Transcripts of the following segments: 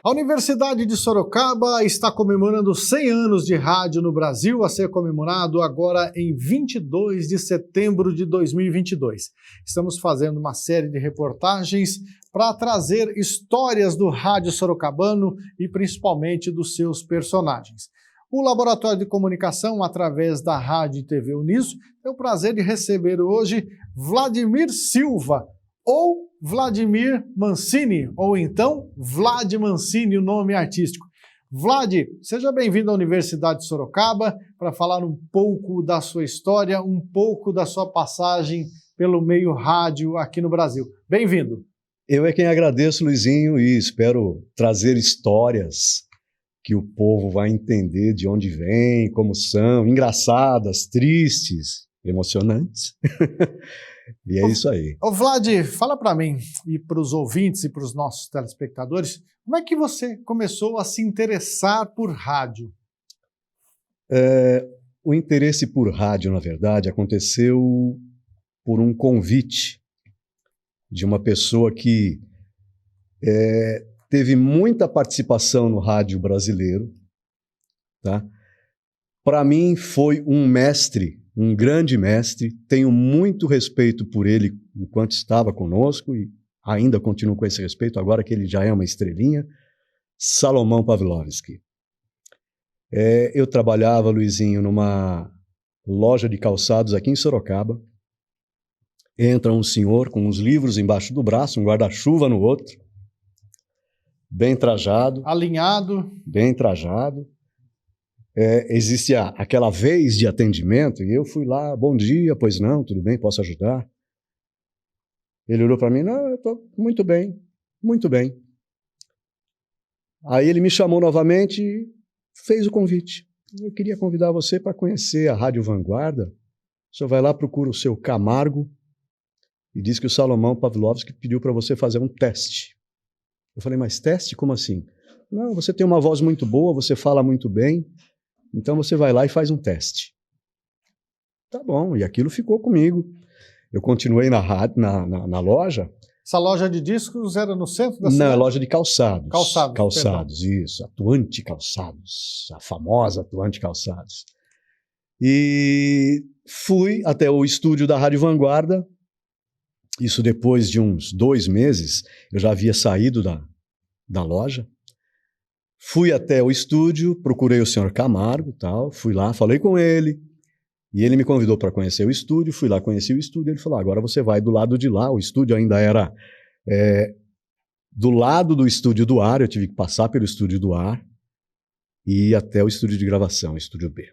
A Universidade de Sorocaba está comemorando 100 anos de rádio no Brasil, a ser comemorado agora em 22 de setembro de 2022. Estamos fazendo uma série de reportagens para trazer histórias do rádio sorocabano e principalmente dos seus personagens. O Laboratório de Comunicação, através da Rádio e TV Uniso, tem o prazer de receber hoje Vladimir Silva, ou Vladimir Mancini, ou então Vlad Mancini, o nome artístico. Vlad, seja bem-vindo à Universidade de Sorocaba para falar um pouco da sua história, um pouco da sua passagem pelo meio rádio aqui no Brasil. Bem-vindo. Eu é quem agradeço, Luizinho, e espero trazer histórias que o povo vai entender de onde vem, como são, engraçadas, tristes, emocionantes. E é isso aí. Ô Vlad, fala para mim e para os ouvintes e para os nossos telespectadores, como é que você começou a se interessar por rádio? O interesse por rádio, na verdade, aconteceu por um convite de uma pessoa que teve muita participação no rádio brasileiro, tá? Para mim foi um mestre, um grande mestre, tenho muito respeito por ele enquanto estava conosco e ainda continuo com esse respeito, agora que ele já é uma estrelinha, Salomão Pavlovsky. Eu trabalhava, Luizinho, numa loja de calçados aqui em Sorocaba. Entra um senhor com uns livros embaixo do braço, um guarda-chuva no outro, bem trajado. Alinhado. Bem trajado. Existe aquela vez de atendimento, e eu fui lá, bom dia, pois não, tudo bem, posso ajudar? Ele olhou para mim, não, eu estou muito bem, muito bem. Aí ele me chamou novamente e fez o convite. Eu queria convidar você para conhecer a Rádio Vanguarda. O senhor vai lá, procura o seu Camargo e diz que o Salomão Pavlovsky pediu para você fazer um teste. Eu falei, mas teste? Como assim? Não, você tem uma voz muito boa, você fala muito bem, então você vai lá e faz um teste. Tá bom, e aquilo ficou comigo. Eu continuei na rádio, na loja. Essa loja de discos era no centro da cidade? Não, é loja de calçados. Calçados, isso. Atuante Calçados, a famosa Atuante Calçados. E fui até o estúdio da Rádio Vanguarda. Isso depois de uns 2 meses, eu já havia saído da loja. Fui até o estúdio, procurei o senhor Camargo, tal, fui lá, falei com ele, e ele me convidou para conhecer o estúdio, fui lá, conheci o estúdio, ele falou, agora você vai do lado de lá, o estúdio ainda era do lado do estúdio do ar, eu tive que passar pelo estúdio do ar, e ir até o estúdio de gravação, o estúdio B.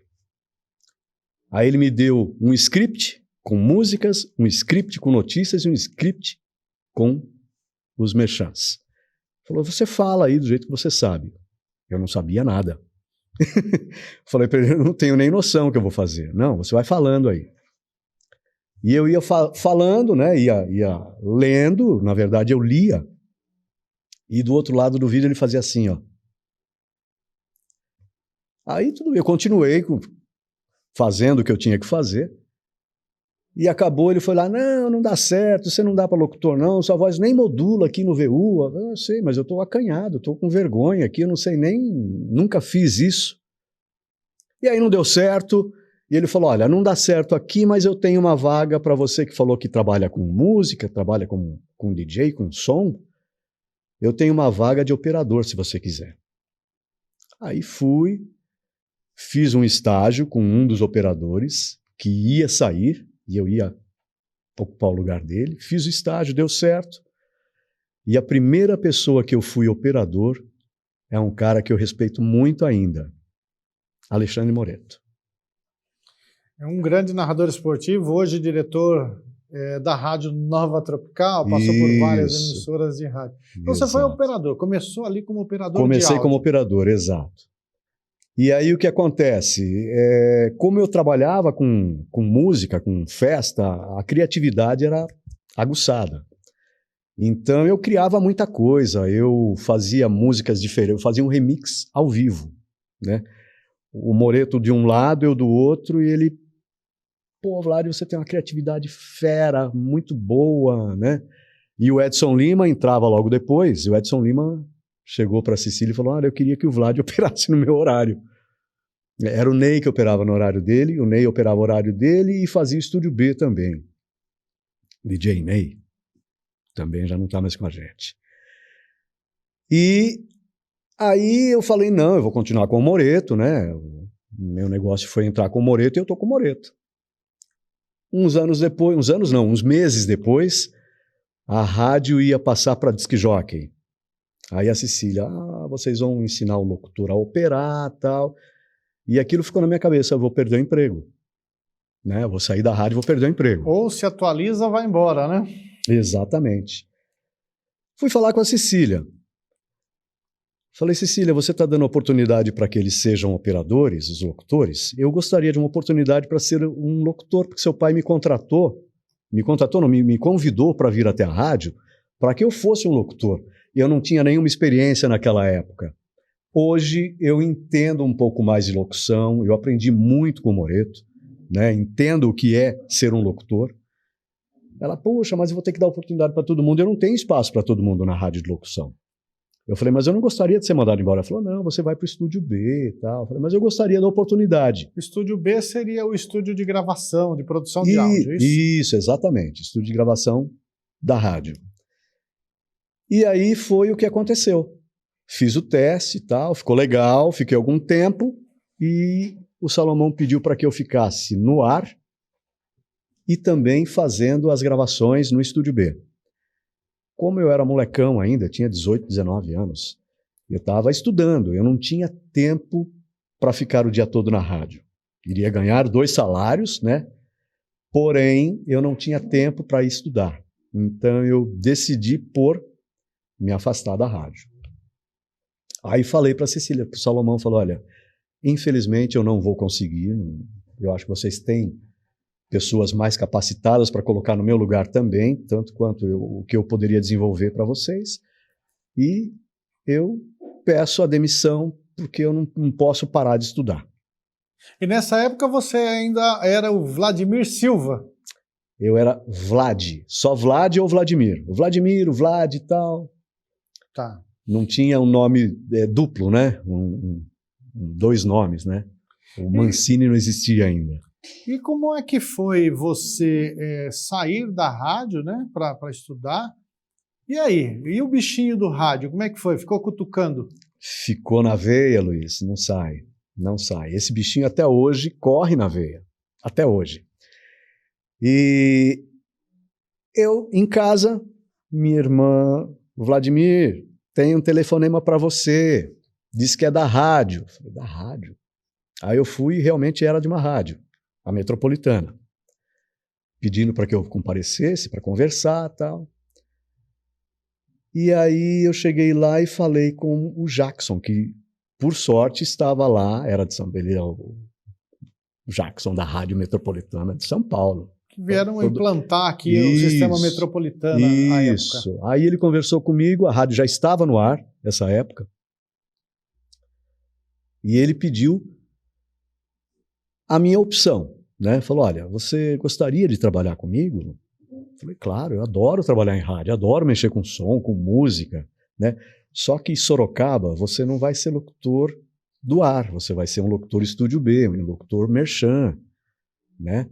Aí ele me deu um script com músicas, um script com notícias e um script com os merchants. Falou, você fala aí do jeito que você sabe. Eu não sabia nada. Falei para ele, eu não tenho nem noção do que eu vou fazer. Não, você vai falando aí. E eu ia falando, né, ia lendo, na verdade eu lia. E do outro lado do vídeo ele fazia assim, ó. Aí tudo bem, eu continuei fazendo o que eu tinha que fazer. E acabou, ele foi lá, não dá certo, você não dá para locutor não, sua voz nem modula aqui no VU. Eu sei, mas eu estou acanhado, estou com vergonha aqui, eu não sei nem, nunca fiz isso. E aí não deu certo, e ele falou, olha, não dá certo aqui, mas eu tenho uma vaga para você que falou que trabalha com música, trabalha com DJ, com som, eu tenho uma vaga de operador, se você quiser. Aí fui, fiz um estágio com um dos operadores, que ia sair, e eu ia ocupar o lugar dele, fiz o estágio, deu certo. E a primeira pessoa que eu fui operador é um cara que eu respeito muito ainda, Alexandre Moreto. É um grande narrador esportivo, hoje diretor da Rádio Nova Tropical, passou por várias emissoras de rádio. Então você foi operador, começou ali como operador de áudio. Comecei como operador, exato. E aí o que acontece? Como eu trabalhava com música, com festa, a criatividade era aguçada. Então eu criava muita coisa, eu fazia músicas diferentes, eu fazia um remix ao vivo, né? O Moreto de um lado, eu do outro, e ele, pô, Vlad, você tem uma criatividade fera, muito boa, né? E o Edson Lima entrava logo depois, e o Edson Lima chegou para a Cecília e falou, olha, eu queria que o Vlad operasse no meu horário. Era o Ney que operava no horário dele, o Ney operava o horário dele e fazia o Estúdio B também. DJ Ney também já não está mais com a gente. E aí eu falei, não, eu vou continuar com o Moreto, né? O meu negócio foi entrar com o Moreto e eu tô com o Moreto. Uns meses depois, a rádio ia passar para disc jockey. Aí a Cecília, vocês vão ensinar o locutor a operar, tal. E aquilo ficou na minha cabeça, eu vou perder o emprego. Né? Eu vou sair da rádio e vou perder o emprego. Ou se atualiza, vai embora, né? Exatamente. Fui falar com a Cecília. Falei, Cecília, você está dando oportunidade para que eles sejam operadores, os locutores? Eu gostaria de uma oportunidade para ser um locutor, porque seu pai me convidou para vir até a rádio para que eu fosse um locutor. E eu não tinha nenhuma experiência naquela época. Hoje eu entendo um pouco mais de locução, eu aprendi muito com o Moreto, né? Entendo o que é ser um locutor. Ela, poxa, mas eu vou ter que dar oportunidade para todo mundo, eu não tenho espaço para todo mundo na rádio de locução. Eu falei, mas eu não gostaria de ser mandado embora. Ela falou, não, você vai para o Estúdio B e tal. Eu falei, mas eu gostaria da oportunidade. O Estúdio B seria o estúdio de gravação, de produção de áudio, é isso? Isso, exatamente, estúdio de gravação da rádio. E aí foi o que aconteceu. Fiz o teste e tal, ficou legal, fiquei algum tempo e o Salomão pediu para que eu ficasse no ar e também fazendo as gravações no Estúdio B. Como eu era molecão ainda, tinha 18, 19 anos, eu estava estudando, eu não tinha tempo para ficar o dia todo na rádio. Iria ganhar 2 salários, né? Porém, eu não tinha tempo para estudar. Então, eu decidi por me afastar da rádio. Aí falei para a Cecília, para o Salomão, falou, olha, infelizmente eu não vou conseguir, eu acho que vocês têm pessoas mais capacitadas para colocar no meu lugar também, tanto quanto o que eu poderia desenvolver para vocês, e eu peço a demissão porque eu não posso parar de estudar. E nessa época você ainda era o Vladimir Silva? Eu era Vlad, só Vlad ou Vladimir. O Vladimir, o Vlad e tal. Tá. Não tinha um nome duplo, né? 2 nomes, né? O Mancini não existia ainda. E como é que foi você sair da rádio, né, para estudar? E aí? E o bichinho do rádio, como é que foi? Ficou cutucando? Ficou na veia, Luiz, não sai, não sai. Esse bichinho até hoje corre na veia, até hoje. E eu, em casa, minha irmã, Vladimir, tem um telefonema para você, diz que é da rádio. Eu falei, da rádio? Aí eu fui e realmente era de uma rádio, a Metropolitana, pedindo para que eu comparecesse, para conversar e tal. E aí eu cheguei lá e falei com o Jackson, que por sorte estava lá, era de São Paulo, ele era o Jackson da Rádio Metropolitana de São Paulo. Que vieram implantar aqui o sistema metropolitano à época. Isso. Aí ele conversou comigo, a rádio já estava no ar nessa época, e ele pediu a minha opção, né? Falou, olha, você gostaria de trabalhar comigo? Eu falei, claro, eu adoro trabalhar em rádio, adoro mexer com som, com música, né? Só que em Sorocaba você não vai ser locutor do ar, você vai ser um locutor Estúdio B, um locutor merchan, né?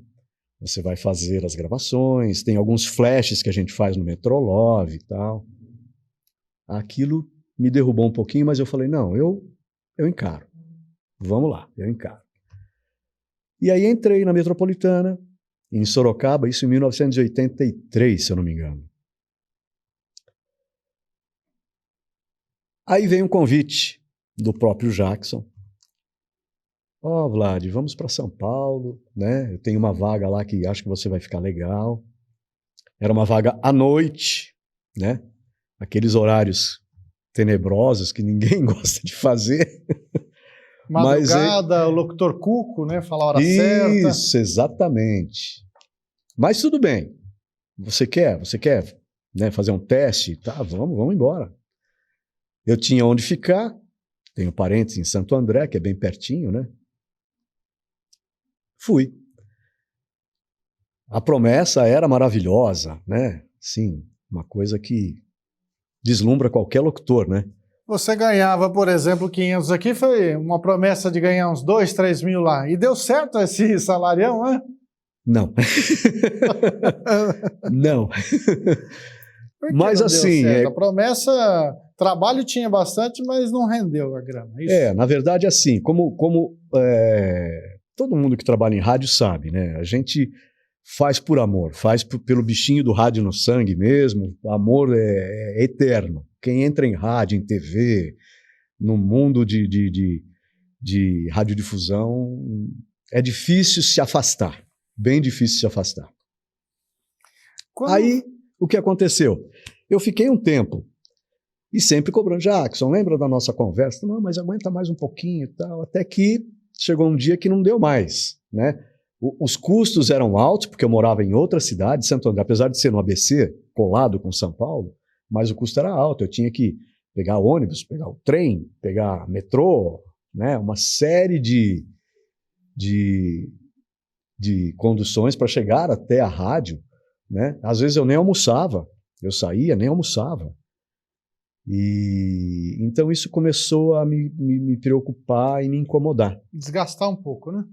Você vai fazer as gravações, tem alguns flashes que a gente faz no Metrolove e tal. Aquilo me derrubou um pouquinho, mas eu falei, não, eu encaro. Vamos lá, eu encaro. E aí entrei na Metropolitana, em Sorocaba, isso em 1983, se eu não me engano. Aí veio um convite do próprio Jackson. Ó, Vlad, vamos para São Paulo, né? Eu tenho uma vaga lá que acho que você vai ficar legal. Era uma vaga à noite, né? Aqueles horários tenebrosos que ninguém gosta de fazer. Madrugada, o locutor Cuco, né? Falar a hora certa. Isso, exatamente. Mas tudo bem. Você quer, né, fazer um teste? Tá, vamos embora. Eu tinha onde ficar, tenho parentes em Santo André, que é bem pertinho, né? Fui. A promessa era maravilhosa, né? Sim, uma coisa que deslumbra qualquer locutor, né? Você ganhava, por exemplo, 500 aqui, foi uma promessa de ganhar uns 2, 3 mil lá. E deu certo esse salarião, né? Não. Não. Por que Mas não deu assim, certo? A promessa, trabalho tinha bastante, mas não rendeu a grana. Isso. na verdade, assim, como todo mundo que trabalha em rádio sabe, né? A gente faz por amor, pelo bichinho do rádio no sangue mesmo. O amor é eterno. Quem entra em rádio, em TV, no mundo de radiodifusão, é difícil se afastar. Bem difícil se afastar. Aí, o que aconteceu? Eu fiquei um tempo e sempre cobrando, Jackson, lembra da nossa conversa? Não, mas aguenta mais um pouquinho e tal. Até que chegou um dia que não deu mais, né? Os custos eram altos, porque eu morava em outra cidade, Santo André, apesar de ser no ABC, colado com São Paulo, mas o custo era alto. Eu tinha que pegar ônibus, pegar o trem, pegar metrô, né? Uma série de conduções para chegar até a rádio, né? Às vezes eu nem almoçava, eu saía, nem almoçava. E então isso começou a me preocupar e me incomodar. Desgastar um pouco, né?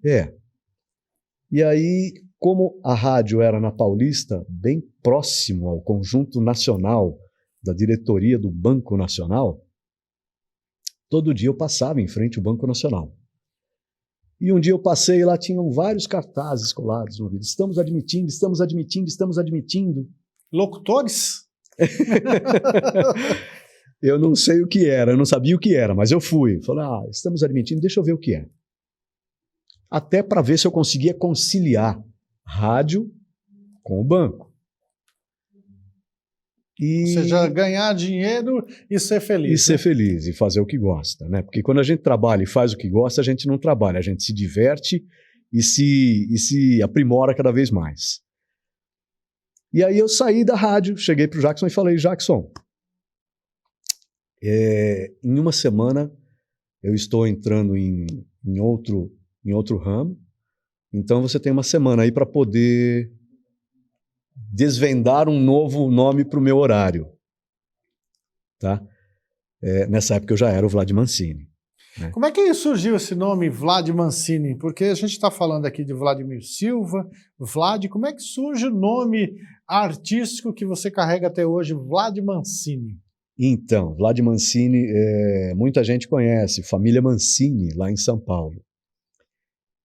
E aí, como a rádio era na Paulista, bem próximo ao Conjunto Nacional da diretoria do Banco Nacional, todo dia eu passava em frente ao Banco Nacional. E um dia eu passei e lá tinham vários cartazes colados no vidro. Estamos admitindo, estamos admitindo, estamos admitindo. Locutores? Eu não sei o que era, eu não sabia o que era, mas eu fui. Falei, estamos admitindo, deixa eu ver o que é. Até para ver se eu conseguia conciliar rádio com o banco. Ou seja, ganhar dinheiro e ser feliz. E ser feliz, e fazer o que gosta, né? Porque quando a gente trabalha e faz o que gosta, a gente não trabalha, a gente se diverte e se aprimora cada vez mais. E aí eu saí da rádio, cheguei para o Jackson e falei, Jackson, em uma semana eu estou entrando em outro ramo, então você tem uma semana aí para poder desvendar um novo nome para o meu horário. Tá? Nessa época eu já era o Vlad Mancini. Né? Como é que surgiu esse nome Vlad Mancini? Porque a gente está falando aqui de Vladimir Silva, Vlad, como é que surge o nome artístico que você carrega até hoje, Vlad Mancini? Então, Vlad Mancini, muita gente conhece, família Mancini, lá em São Paulo.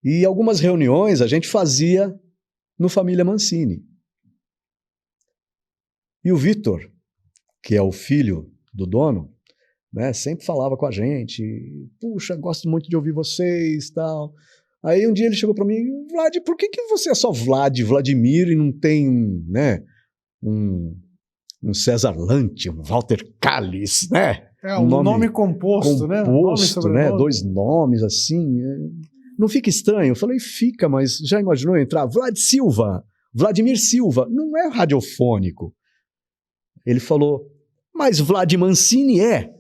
E algumas reuniões a gente fazia no Família Mancini. E o Vitor, que é o filho do dono, né, sempre falava com a gente, puxa, gosto muito de ouvir vocês, tal. Aí um dia ele chegou para mim, Vlad, por que você é só Vladimir, e não tem, né, um César Lante, um Walter Calles, né? Um nome composto, né? Composto, né? Dois nomes assim. Não fica estranho? Eu falei, fica, mas já imaginou entrar Vlad Silva, Vladimir Silva? Não é radiofônico. Ele falou, mas Vlad Mancini é.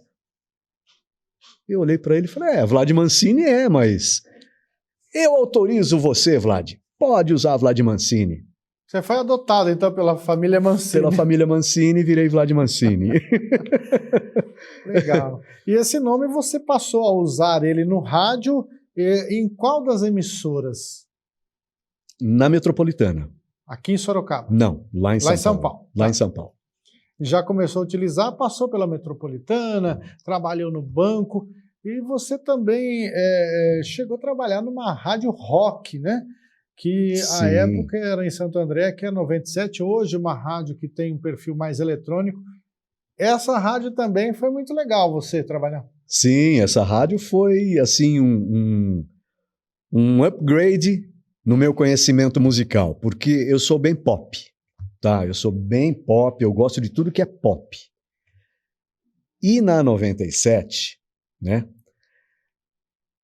Eu olhei para ele e falei, Vlad Mancini é, mas eu autorizo você, Vlad. Pode usar Vlad Mancini. Você foi adotado, então, pela família Mancini. Pela família Mancini, virei Vlad Mancini. Legal. E esse nome você passou a usar ele no rádio, em qual das emissoras? Na Metropolitana. Aqui em Sorocaba? Não, lá em São Paulo. Lá em São Paulo. Já começou a utilizar, passou pela Metropolitana, trabalhou no banco, e você também chegou a trabalhar numa rádio rock, né? Que Sim. à época era em Santo André, que é 97, hoje uma rádio que tem um perfil mais eletrônico. Essa rádio também foi muito legal você trabalhar. Sim, essa rádio foi assim um upgrade no meu conhecimento musical, porque eu sou bem pop, tá? Eu sou bem pop, eu gosto de tudo que é pop. E na 97, né?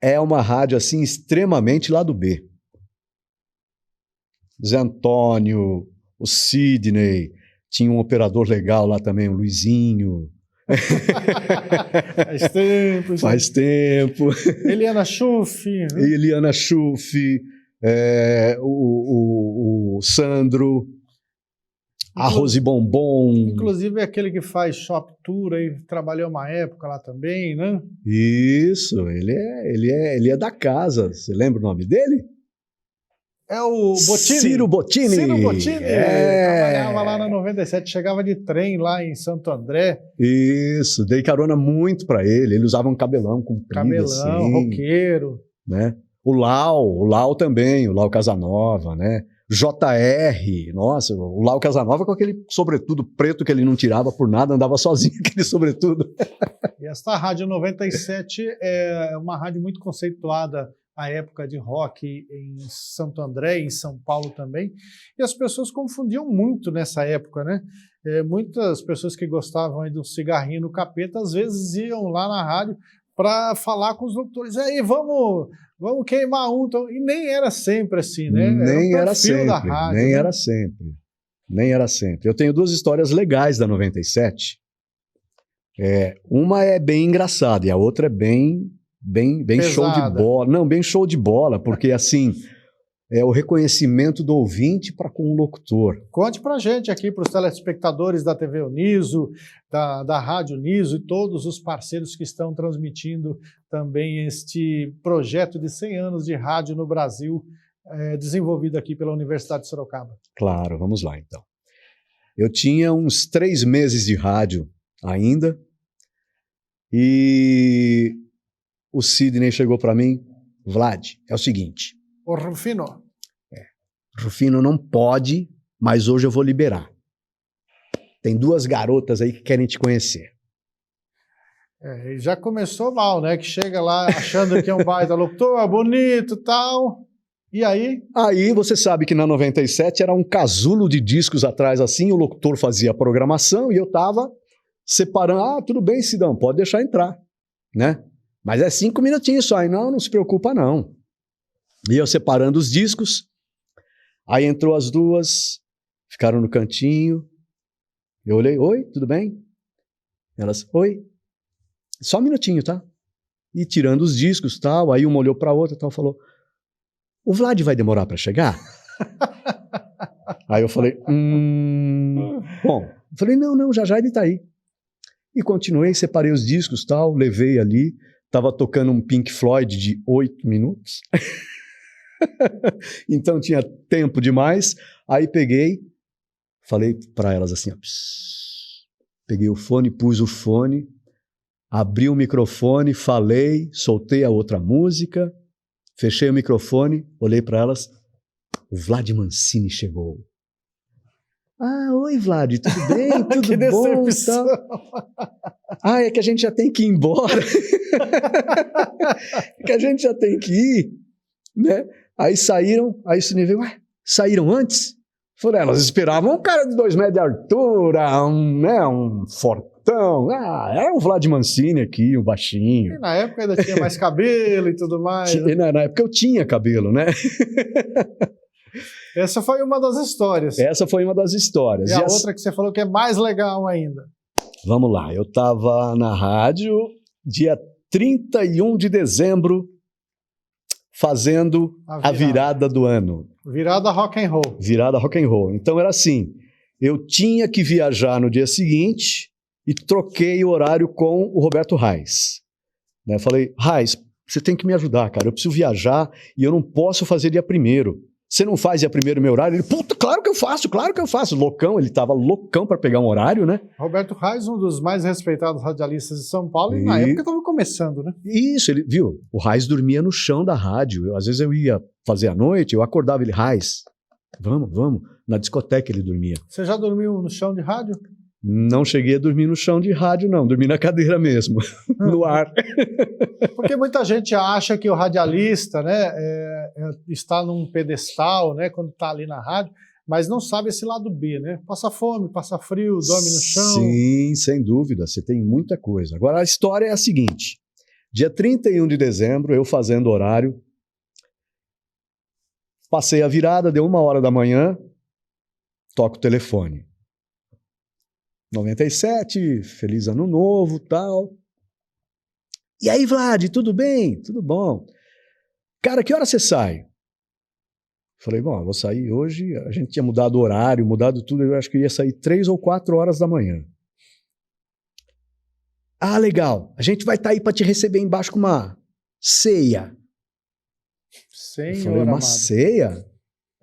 É uma rádio assim extremamente lado B. Zé Antônio, o Sidney, tinha um operador legal lá também, o Luizinho. Faz tempo. Faz tempo. Eliana Schuff. Eliana Schuff, o Sandro, a Rose Bombom. Inclusive aquele que faz Shop Tour, aí trabalhou uma época lá também, né? Isso, ele é da casa. Você lembra o nome dele? É o Bottini. Ciro Bottini. Ciro Bottini. Trabalhava lá na 97, chegava de trem lá em Santo André. Isso, dei carona muito pra ele. Ele usava um cabelão comprido. Cabelão, assim, roqueiro. Né? O Lau também, o Lau Casanova, né? JR, nossa, o Lau Casanova com aquele sobretudo preto que ele não tirava por nada, andava sozinho aquele sobretudo. E esta Rádio 97 é uma rádio muito conceituada à época de rock em Santo André, em São Paulo também, e as pessoas confundiam muito nessa época, né? Muitas pessoas que gostavam aí do cigarrinho no capeta, às vezes iam lá na rádio para falar com os locutores, aí vamos queimar um, então, e nem era sempre assim, né? Nem era sempre, da rádio, nem né? era sempre, nem era sempre. Eu tenho duas histórias legais da 97, uma é bem engraçada e a outra é bem show de bola. Não, bem show de bola, porque assim, é o reconhecimento do ouvinte para com o locutor. Conte pra gente aqui, para os telespectadores da TV Uniso, da Rádio Uniso e todos os parceiros que estão transmitindo também este projeto de 100 anos de rádio no Brasil, desenvolvido aqui pela Universidade de Sorocaba. Claro, vamos lá então. Eu tinha uns 3 meses de rádio ainda e o Sidney chegou para mim, Vlad, é o seguinte... Ô, Rufino. Rufino não pode, mas hoje eu vou liberar. Tem 2 garotas aí que querem te conhecer. Já começou mal, né? Que chega lá achando que é um baita locutor, bonito e tal. E aí? Aí você sabe que na 97 era um casulo de discos atrás assim, o locutor fazia a programação e eu tava separando. Tudo bem, Sidão, pode deixar entrar, né? Mas é 5 minutinhos só, e não se preocupa não. E eu separando os discos, aí entrou as 2, ficaram no cantinho, eu olhei, oi, tudo bem? Elas, oi, só um minutinho, tá? E tirando os discos, tal, aí uma olhou pra outra, tal, falou, o Vlad vai demorar pra chegar? Aí eu falei, bom, eu falei, não, já ele tá aí. E continuei, separei os discos, tal, levei ali, tava tocando um Pink Floyd de 8 minutos. Então tinha tempo demais. Aí peguei, falei para elas assim, ó, peguei o fone, pus o fone, abri o microfone, falei, soltei a outra música, fechei o microfone, olhei para elas, o Vlad Mancini chegou. Oi Vlad, tudo bem? Tudo que bom? Decepção. É que a gente já tem que ir embora. É que a gente já tem que ir, né? Aí saíram, aí o Sidney veio, saíram antes? Falei, elas esperavam um cara de 2 metros de altura, um fortão. Era um Vlad Mancini aqui, um baixinho. E na época ainda tinha mais cabelo e tudo mais. Na época eu tinha cabelo, né? Essa foi uma das histórias. Essa foi uma das histórias. E a outra que você falou que é mais legal ainda. Vamos lá, eu estava na rádio dia 31 de dezembro, fazendo a virada do ano. Virada rock and roll. Virada rock and roll. Então era assim, eu tinha que viajar no dia seguinte e troquei o horário com o Roberto Reis. Né? Falei, Reis, você tem que me ajudar, cara, eu preciso viajar e eu não posso fazer dia 1º. Você não faz dia 1º meu horário? Ele, puta, claro que eu faço. Loucão, ele tava loucão para pegar um horário, né? Roberto Reis, um dos mais respeitados radialistas de São Paulo, e na época estava começando, né? Isso, ele viu, o Reis dormia no chão da rádio. Às vezes eu ia fazer à noite, eu acordava ele, Reis, vamos. Na discoteca ele dormia. Você já dormiu no chão de rádio? Não cheguei a dormir no chão de rádio, não. Dormi na cadeira mesmo, no ar. Porque muita gente acha que o radialista, né, está num pedestal, né, quando está ali na rádio, mas não sabe esse lado B, né? Passa fome, passa frio, dorme no chão. Sim, sem dúvida. Você tem muita coisa. Agora, a história é a seguinte. Dia 31 de dezembro, eu fazendo horário, passei a virada, deu 1h da manhã, toca o telefone. 97, feliz ano novo, tal. E aí, Vlad, tudo bem? Tudo bom. Cara, que hora você sai? Falei, bom, eu vou sair hoje. A gente tinha mudado o horário, mudado tudo. Eu acho que ia sair 3 ou 4 horas da manhã. Ah, legal. A gente vai estar aí para te receber embaixo com uma ceia. Senhor eu falei, uma amado. ceia?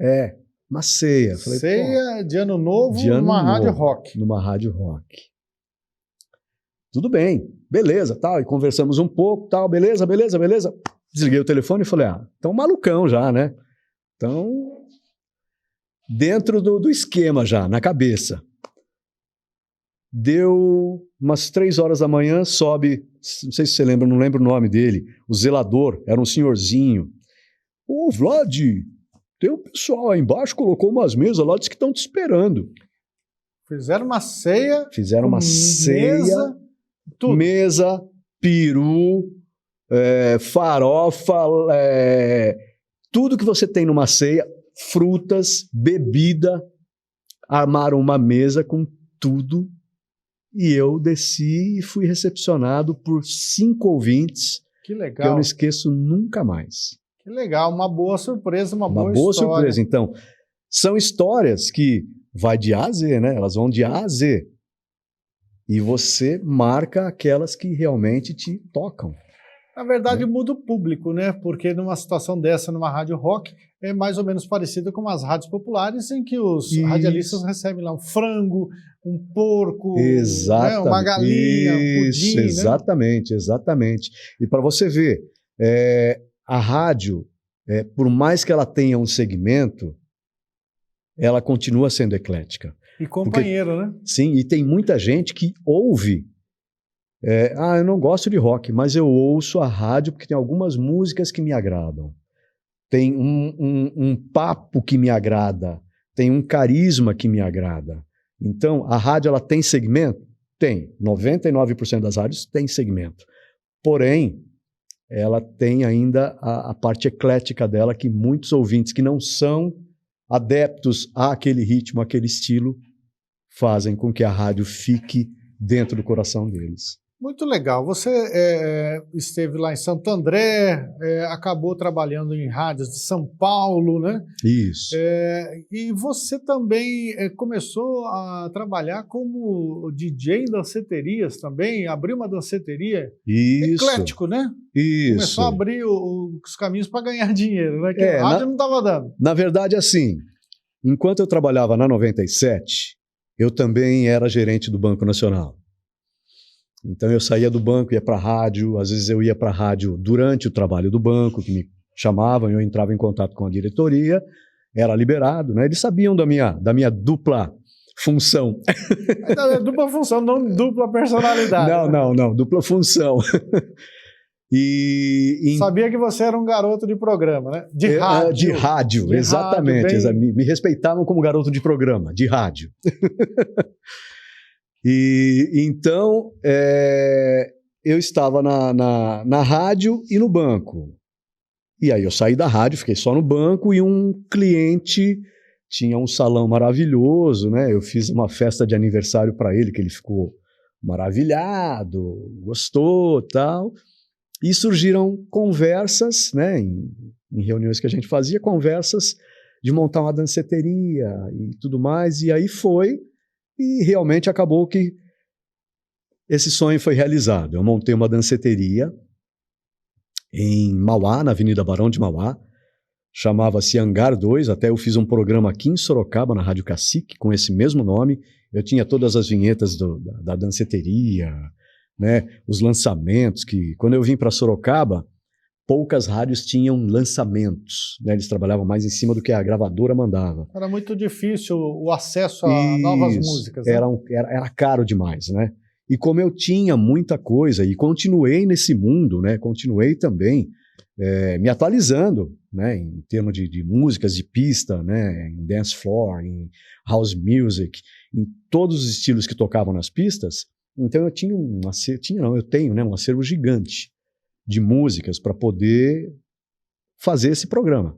É, uma ceia. Falei, ceia de ano novo de ano numa novo, rádio rock. Numa rádio rock. Tudo bem, beleza, tal. E conversamos um pouco, tal, beleza. Desliguei o telefone e falei, então malucão já, né? Então, dentro do esquema já, na cabeça. Deu umas 3 horas da manhã, sobe, não sei se você lembra, não lembro o nome dele, o zelador, era um senhorzinho. Ô, Vlad, tem um pessoal aí embaixo, colocou umas mesas lá, disse que estão te esperando. Fizeram uma ceia. Fizeram uma ceia, tudo. mesa, peru, farofa, tudo que você tem numa ceia, frutas, bebida, armaram uma mesa com tudo. E eu desci e fui recepcionado por 5 ouvintes. Que legal. Que eu não esqueço nunca mais. Que legal, uma boa surpresa, uma boa boa história. Surpresa. Então, são histórias que vai de A a Z, né? Elas vão de A a Z. E você marca aquelas que realmente te tocam. Na verdade, muda o público, né? Porque numa situação dessa, numa rádio rock, é mais ou menos parecida com as rádios populares, em que os radialistas recebem lá um frango, um porco, né? Uma galinha, um pudim, exatamente, né? Exatamente. E para você ver, a rádio, por mais que ela tenha um segmento, ela continua sendo eclética. E companheiro, né? Sim, e tem muita gente que ouve. Eu não gosto de rock, mas eu ouço a rádio porque tem algumas músicas que me agradam. Tem um papo que me agrada. Tem um carisma que me agrada. Então, a rádio ela tem segmento? Tem. 99% das rádios tem segmento. Porém, ela tem ainda a parte eclética dela, que muitos ouvintes que não são adeptos àquele ritmo, àquele estilo, fazem com que a rádio fique dentro do coração deles. Muito legal. Você esteve lá em Santo André, acabou trabalhando em rádios de São Paulo, né? Isso. E você também começou a trabalhar como DJ em danceterias também, abriu uma danceteria. Isso. Eclético, né? Isso. Começou a abrir os caminhos para ganhar dinheiro, né? Que a rádio não estava dando. Na verdade, assim, enquanto eu trabalhava na 97, eu também era gerente do Banco Nacional. Então eu saía do banco, ia para a rádio, às vezes eu ia para a rádio durante o trabalho do banco, que me chamavam, eu entrava em contato com a diretoria, era liberado, né? Eles sabiam da minha dupla função. Dupla função, não dupla personalidade. Não, dupla função. Sabia que você era um garoto de programa, né? De rádio. De rádio, exatamente. Rádio, me respeitavam como garoto de programa, de rádio. E então eu estava na rádio e no banco. E aí eu saí da rádio, fiquei só no banco, e um cliente tinha um salão maravilhoso, né? Eu fiz uma festa de aniversário para ele, que ele ficou maravilhado, gostou, tal. E surgiram conversas, né? Em reuniões que a gente fazia, conversas de montar uma danceteria e tudo mais. E aí foi. E realmente acabou que esse sonho foi realizado. Eu montei uma danceteria em Mauá, na Avenida Barão de Mauá, chamava-se Hangar 2, até eu fiz um programa aqui em Sorocaba, na Rádio Cacique, com esse mesmo nome. Eu tinha todas as vinhetas da danceteria, né, os lançamentos, que quando eu vim para Sorocaba, poucas rádios tinham lançamentos, né? Eles trabalhavam mais em cima do que a gravadora mandava. Era muito difícil o acesso a novas músicas. Né? Era caro demais, né? E como eu tinha muita coisa e continuei nesse mundo, né? Continuei também me atualizando, né? Em termos de músicas de pista, né? Em dance floor, em house music, em todos os estilos que tocavam nas pistas. Então eu tinha eu tenho, né? Um acervo gigante de músicas para poder fazer esse programa.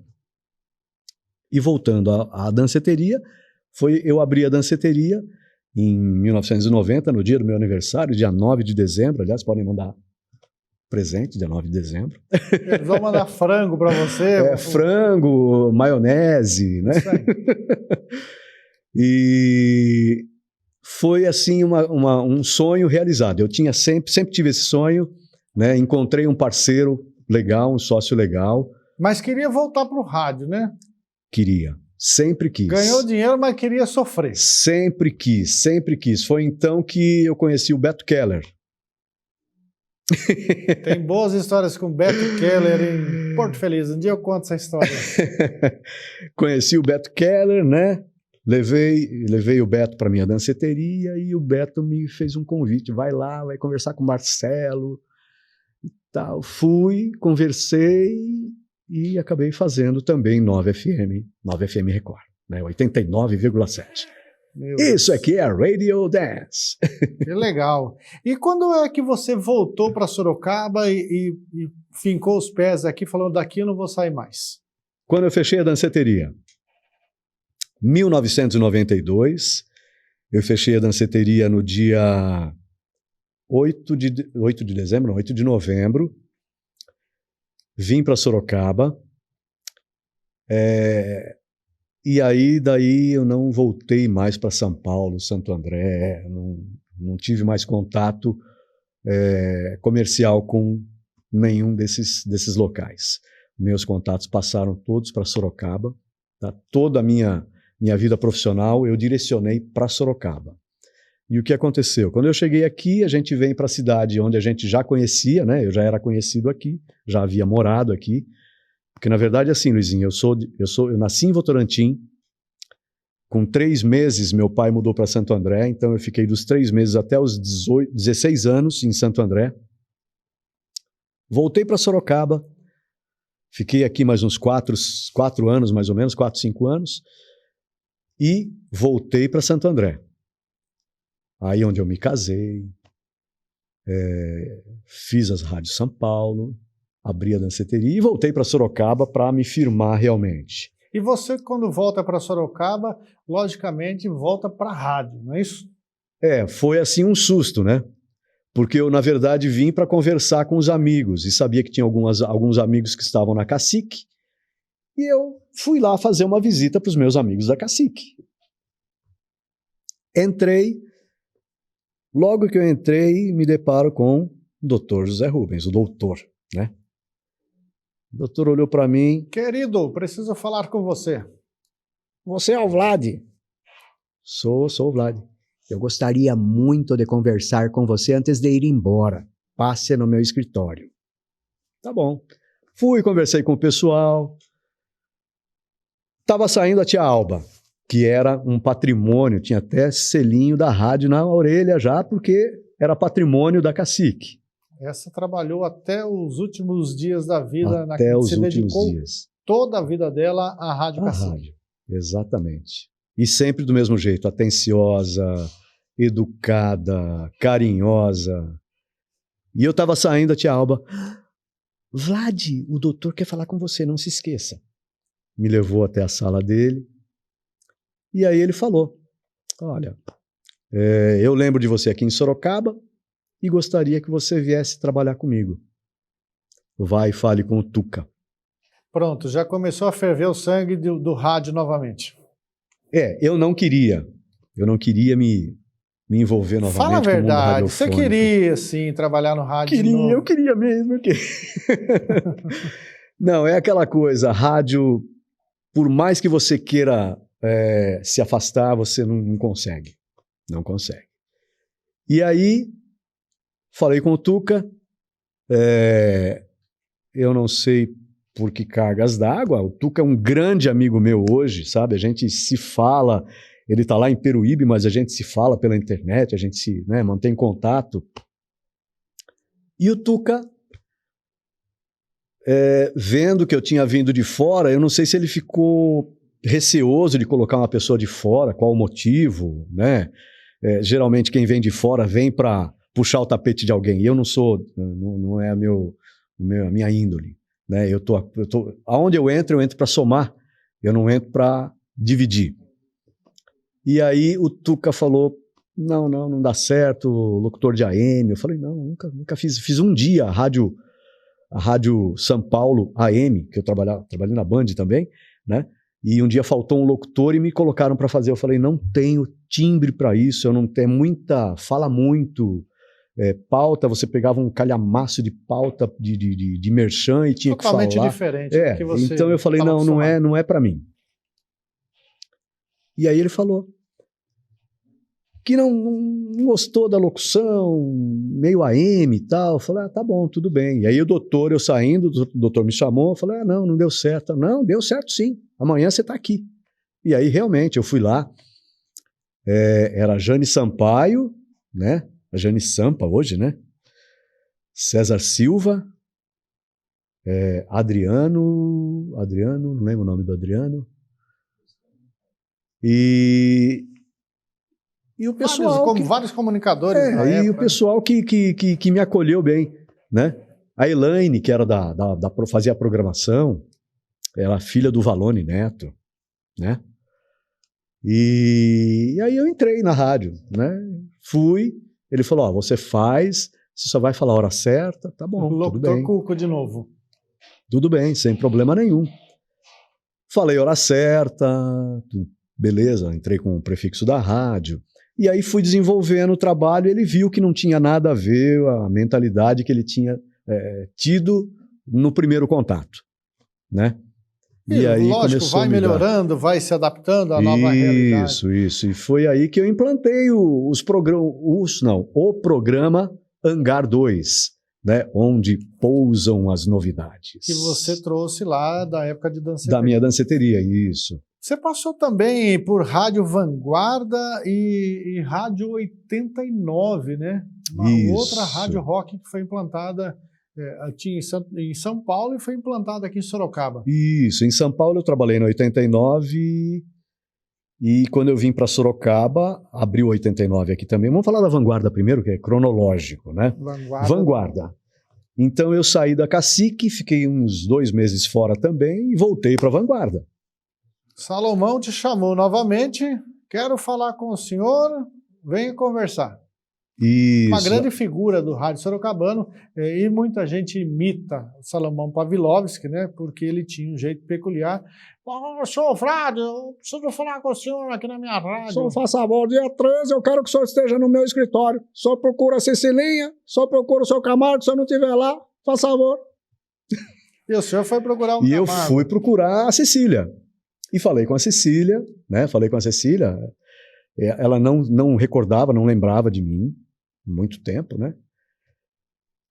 E voltando à danceteria, Eu abri a danceteria em 1990, no dia do meu aniversário, dia 9 de dezembro. Aliás, podem mandar presente, dia 9 de dezembro. Eles vão mandar frango para você. Frango, maionese, né? Isso aí. E foi assim um sonho realizado. Eu tinha sempre tive esse sonho, né? Encontrei um parceiro legal, um sócio legal. Mas queria voltar para o rádio, né? Queria, sempre quis. Ganhou dinheiro, mas queria sofrer. Sempre quis, sempre quis. Foi então que eu conheci o Beto Keller. Tem boas histórias com o Beto Keller em Porto Feliz. Um dia eu conto essa história. Conheci o Beto Keller, né? Levei o Beto para minha danceteria e o Beto me fez um convite. Vai lá, vai conversar com o Marcelo e tal. Fui, conversei e acabei fazendo também 9 FM Record, né? 89,7. Isso aqui é Radio Dance. Que legal. E quando é que você voltou para Sorocaba e fincou os pés aqui, falando daqui eu não vou sair mais? Quando eu fechei a danceteria. 1992, eu fechei a danceteria no dia 8 de dezembro, não, 8 de novembro. Vim para Sorocaba. E aí, daí eu não voltei mais para São Paulo, Santo André, não tive mais contato comercial com nenhum desses locais. Meus contatos passaram todos para Sorocaba. Tá? Toda a minha vida profissional eu direcionei para Sorocaba. E o que aconteceu? Quando eu cheguei aqui, a gente vem para a cidade onde a gente já conhecia, né? Eu já era conhecido aqui, já havia morado aqui. Porque, na verdade, assim, Luizinho, eu nasci em Votorantim. Com 3 meses, meu pai mudou para Santo André. Então, eu fiquei dos 3 meses até os 16 anos em Santo André. Voltei para Sorocaba. Fiquei aqui mais uns 4 anos, mais ou menos, 4, 5 anos. E voltei para Santo André. Aí onde eu me casei. Fiz as rádios São Paulo. Abri a danceteria e voltei para Sorocaba para me firmar realmente. E você, quando volta para Sorocaba, logicamente volta para a rádio, não é isso? Foi assim um susto, né? Porque eu, na verdade, vim para conversar com os amigos e sabia que tinha alguns amigos que estavam na Cacique e eu fui lá fazer uma visita para os meus amigos da Cacique. Entrei, logo que eu entrei, me deparo com o Dr. José Rubens, o doutor, né? O doutor olhou para mim. Querido, preciso falar com você. Você é o Vlad? Sou o Vlad. Eu gostaria muito de conversar com você antes de ir embora. Passe no meu escritório. Tá bom. Fui, conversei com o pessoal. Estava saindo a tia Alba, que era um patrimônio, tinha até selinho da rádio na orelha já, porque era patrimônio da Cacique. Essa trabalhou até os últimos dias da vida. Até os se últimos dedicou dias. Toda a vida dela à Rádio Cacique. Rádio, exatamente. E sempre do mesmo jeito, atenciosa, educada, carinhosa. E eu estava saindo, a tia Alba, Vlad, o doutor quer falar com você, não se esqueça. Me levou até a sala dele. E aí ele falou, olha, eu lembro de você aqui em Sorocaba, e gostaria que você viesse trabalhar comigo. Vai e fale com o Tuca. Pronto, já começou a ferver o sangue do rádio novamente. Eu não queria me envolver novamente. Fala a com o mundo verdade, você radiofônico. queria, sim, trabalhar no rádio de novo? Eu queria mesmo. Não, é aquela coisa, rádio, por mais que você queira se afastar, você não consegue. Não consegue. E aí, falei com o Tuca, eu não sei por que cargas d'água, o Tuca é um grande amigo meu hoje, sabe? A gente se fala, ele está lá em Peruíbe, mas a gente se fala pela internet, a gente se mantém contato. E o Tuca, vendo que eu tinha vindo de fora, eu não sei se ele ficou receoso de colocar uma pessoa de fora, qual o motivo, né? Geralmente quem vem de fora vem para puxar o tapete de alguém. E eu não é a minha índole, né? Aonde eu entro para somar. Eu não entro para dividir. E aí o Tuca falou, não dá certo, locutor de AM. Eu falei, não, nunca fiz. Fiz um dia a Rádio São Paulo AM, que eu trabalhei na Band também, né? E um dia faltou um locutor e me colocaram para fazer. Eu falei, não tenho timbre para isso, eu não tenho fala muito, pauta, você pegava um calhamaço de pauta de merchan e tinha totalmente que falar. Diferente do que você então eu falei, não é para mim. E aí ele falou que não gostou da locução, meio AM e tal. Eu falei, tá bom, tudo bem. E aí eu saindo, o doutor me chamou, eu falei, não deu certo. Não, deu certo sim, amanhã você tá aqui. E aí realmente eu fui lá, era a Jane Sampaio, né? A Jane Sampa hoje, né? César Silva, Adriano, não lembro o nome do Adriano. E o pessoal... vários comunicadores na época. E o pessoal que me acolheu bem, né? A Elaine, que era fazia a programação, era filha do Valone Neto, né? E aí eu entrei na rádio, né? Fui, ele falou, você só vai falar a hora certa, tá bom, tudo bem. Cuco de novo. Tudo bem, sem problema nenhum. Falei a hora certa, beleza, entrei com o prefixo da rádio. E aí fui desenvolvendo o trabalho, ele viu que não tinha nada a ver a mentalidade que ele tinha tido no primeiro contato, né? E aí lógico, vai melhorando, vai se adaptando à nova realidade. Isso. E foi aí que eu implantei o programa Hangar 2, né? Onde pousam as novidades. Que você trouxe lá da época de danceteria. Da minha danceteria, isso. Você passou também por Rádio Vanguarda e Rádio 89, né? Uma outra rádio rock que foi implantada tinha em São Paulo e foi implantada aqui em Sorocaba. Isso, em São Paulo eu trabalhei em 89 e quando eu vim para Sorocaba, abriu 89 aqui também. Vamos falar da Vanguarda primeiro, que é cronológico, né? Vanguarda. Então eu saí da Cacique, fiquei uns 2 meses fora também e voltei para Vanguarda. Salomão te chamou novamente, quero falar com o senhor, venha conversar. Isso. Uma grande figura do rádio sorocabano, e muita gente imita o Salomão Pavlovski, né, porque ele tinha um jeito peculiar. Senhor Frade, eu preciso falar com o senhor aqui na minha rádio. Senhor, faça favor, dia 13 eu quero que o senhor esteja no meu escritório. Só procura a Cecilinha, só procura o seu Camargo, se eu não estiver lá, faça favor. E o senhor foi procurar E eu fui procurar a Cecília. E falei com a Cecília, né? Ela não recordava, não lembrava de mim, muito tempo, né?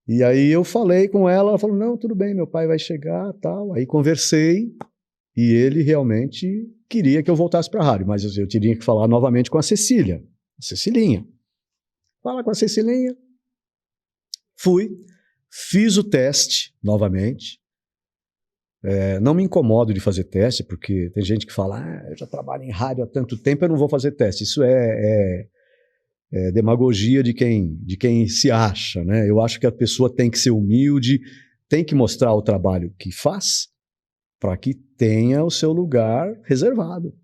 E aí eu falei com ela falou, não, tudo bem, meu pai vai chegar, tal. Aí conversei e ele realmente queria que eu voltasse para a rádio, mas eu teria que falar novamente com a Cecília, a Cecilinha. Fala com a Cecilinha. Fui, fiz o teste novamente. Não me incomodo de fazer teste, porque tem gente que fala, eu já trabalho em rádio há tanto tempo, eu não vou fazer teste. Isso é demagogia de quem se acha, né? Eu acho que a pessoa tem que ser humilde, tem que mostrar o trabalho que faz, para que tenha o seu lugar reservado,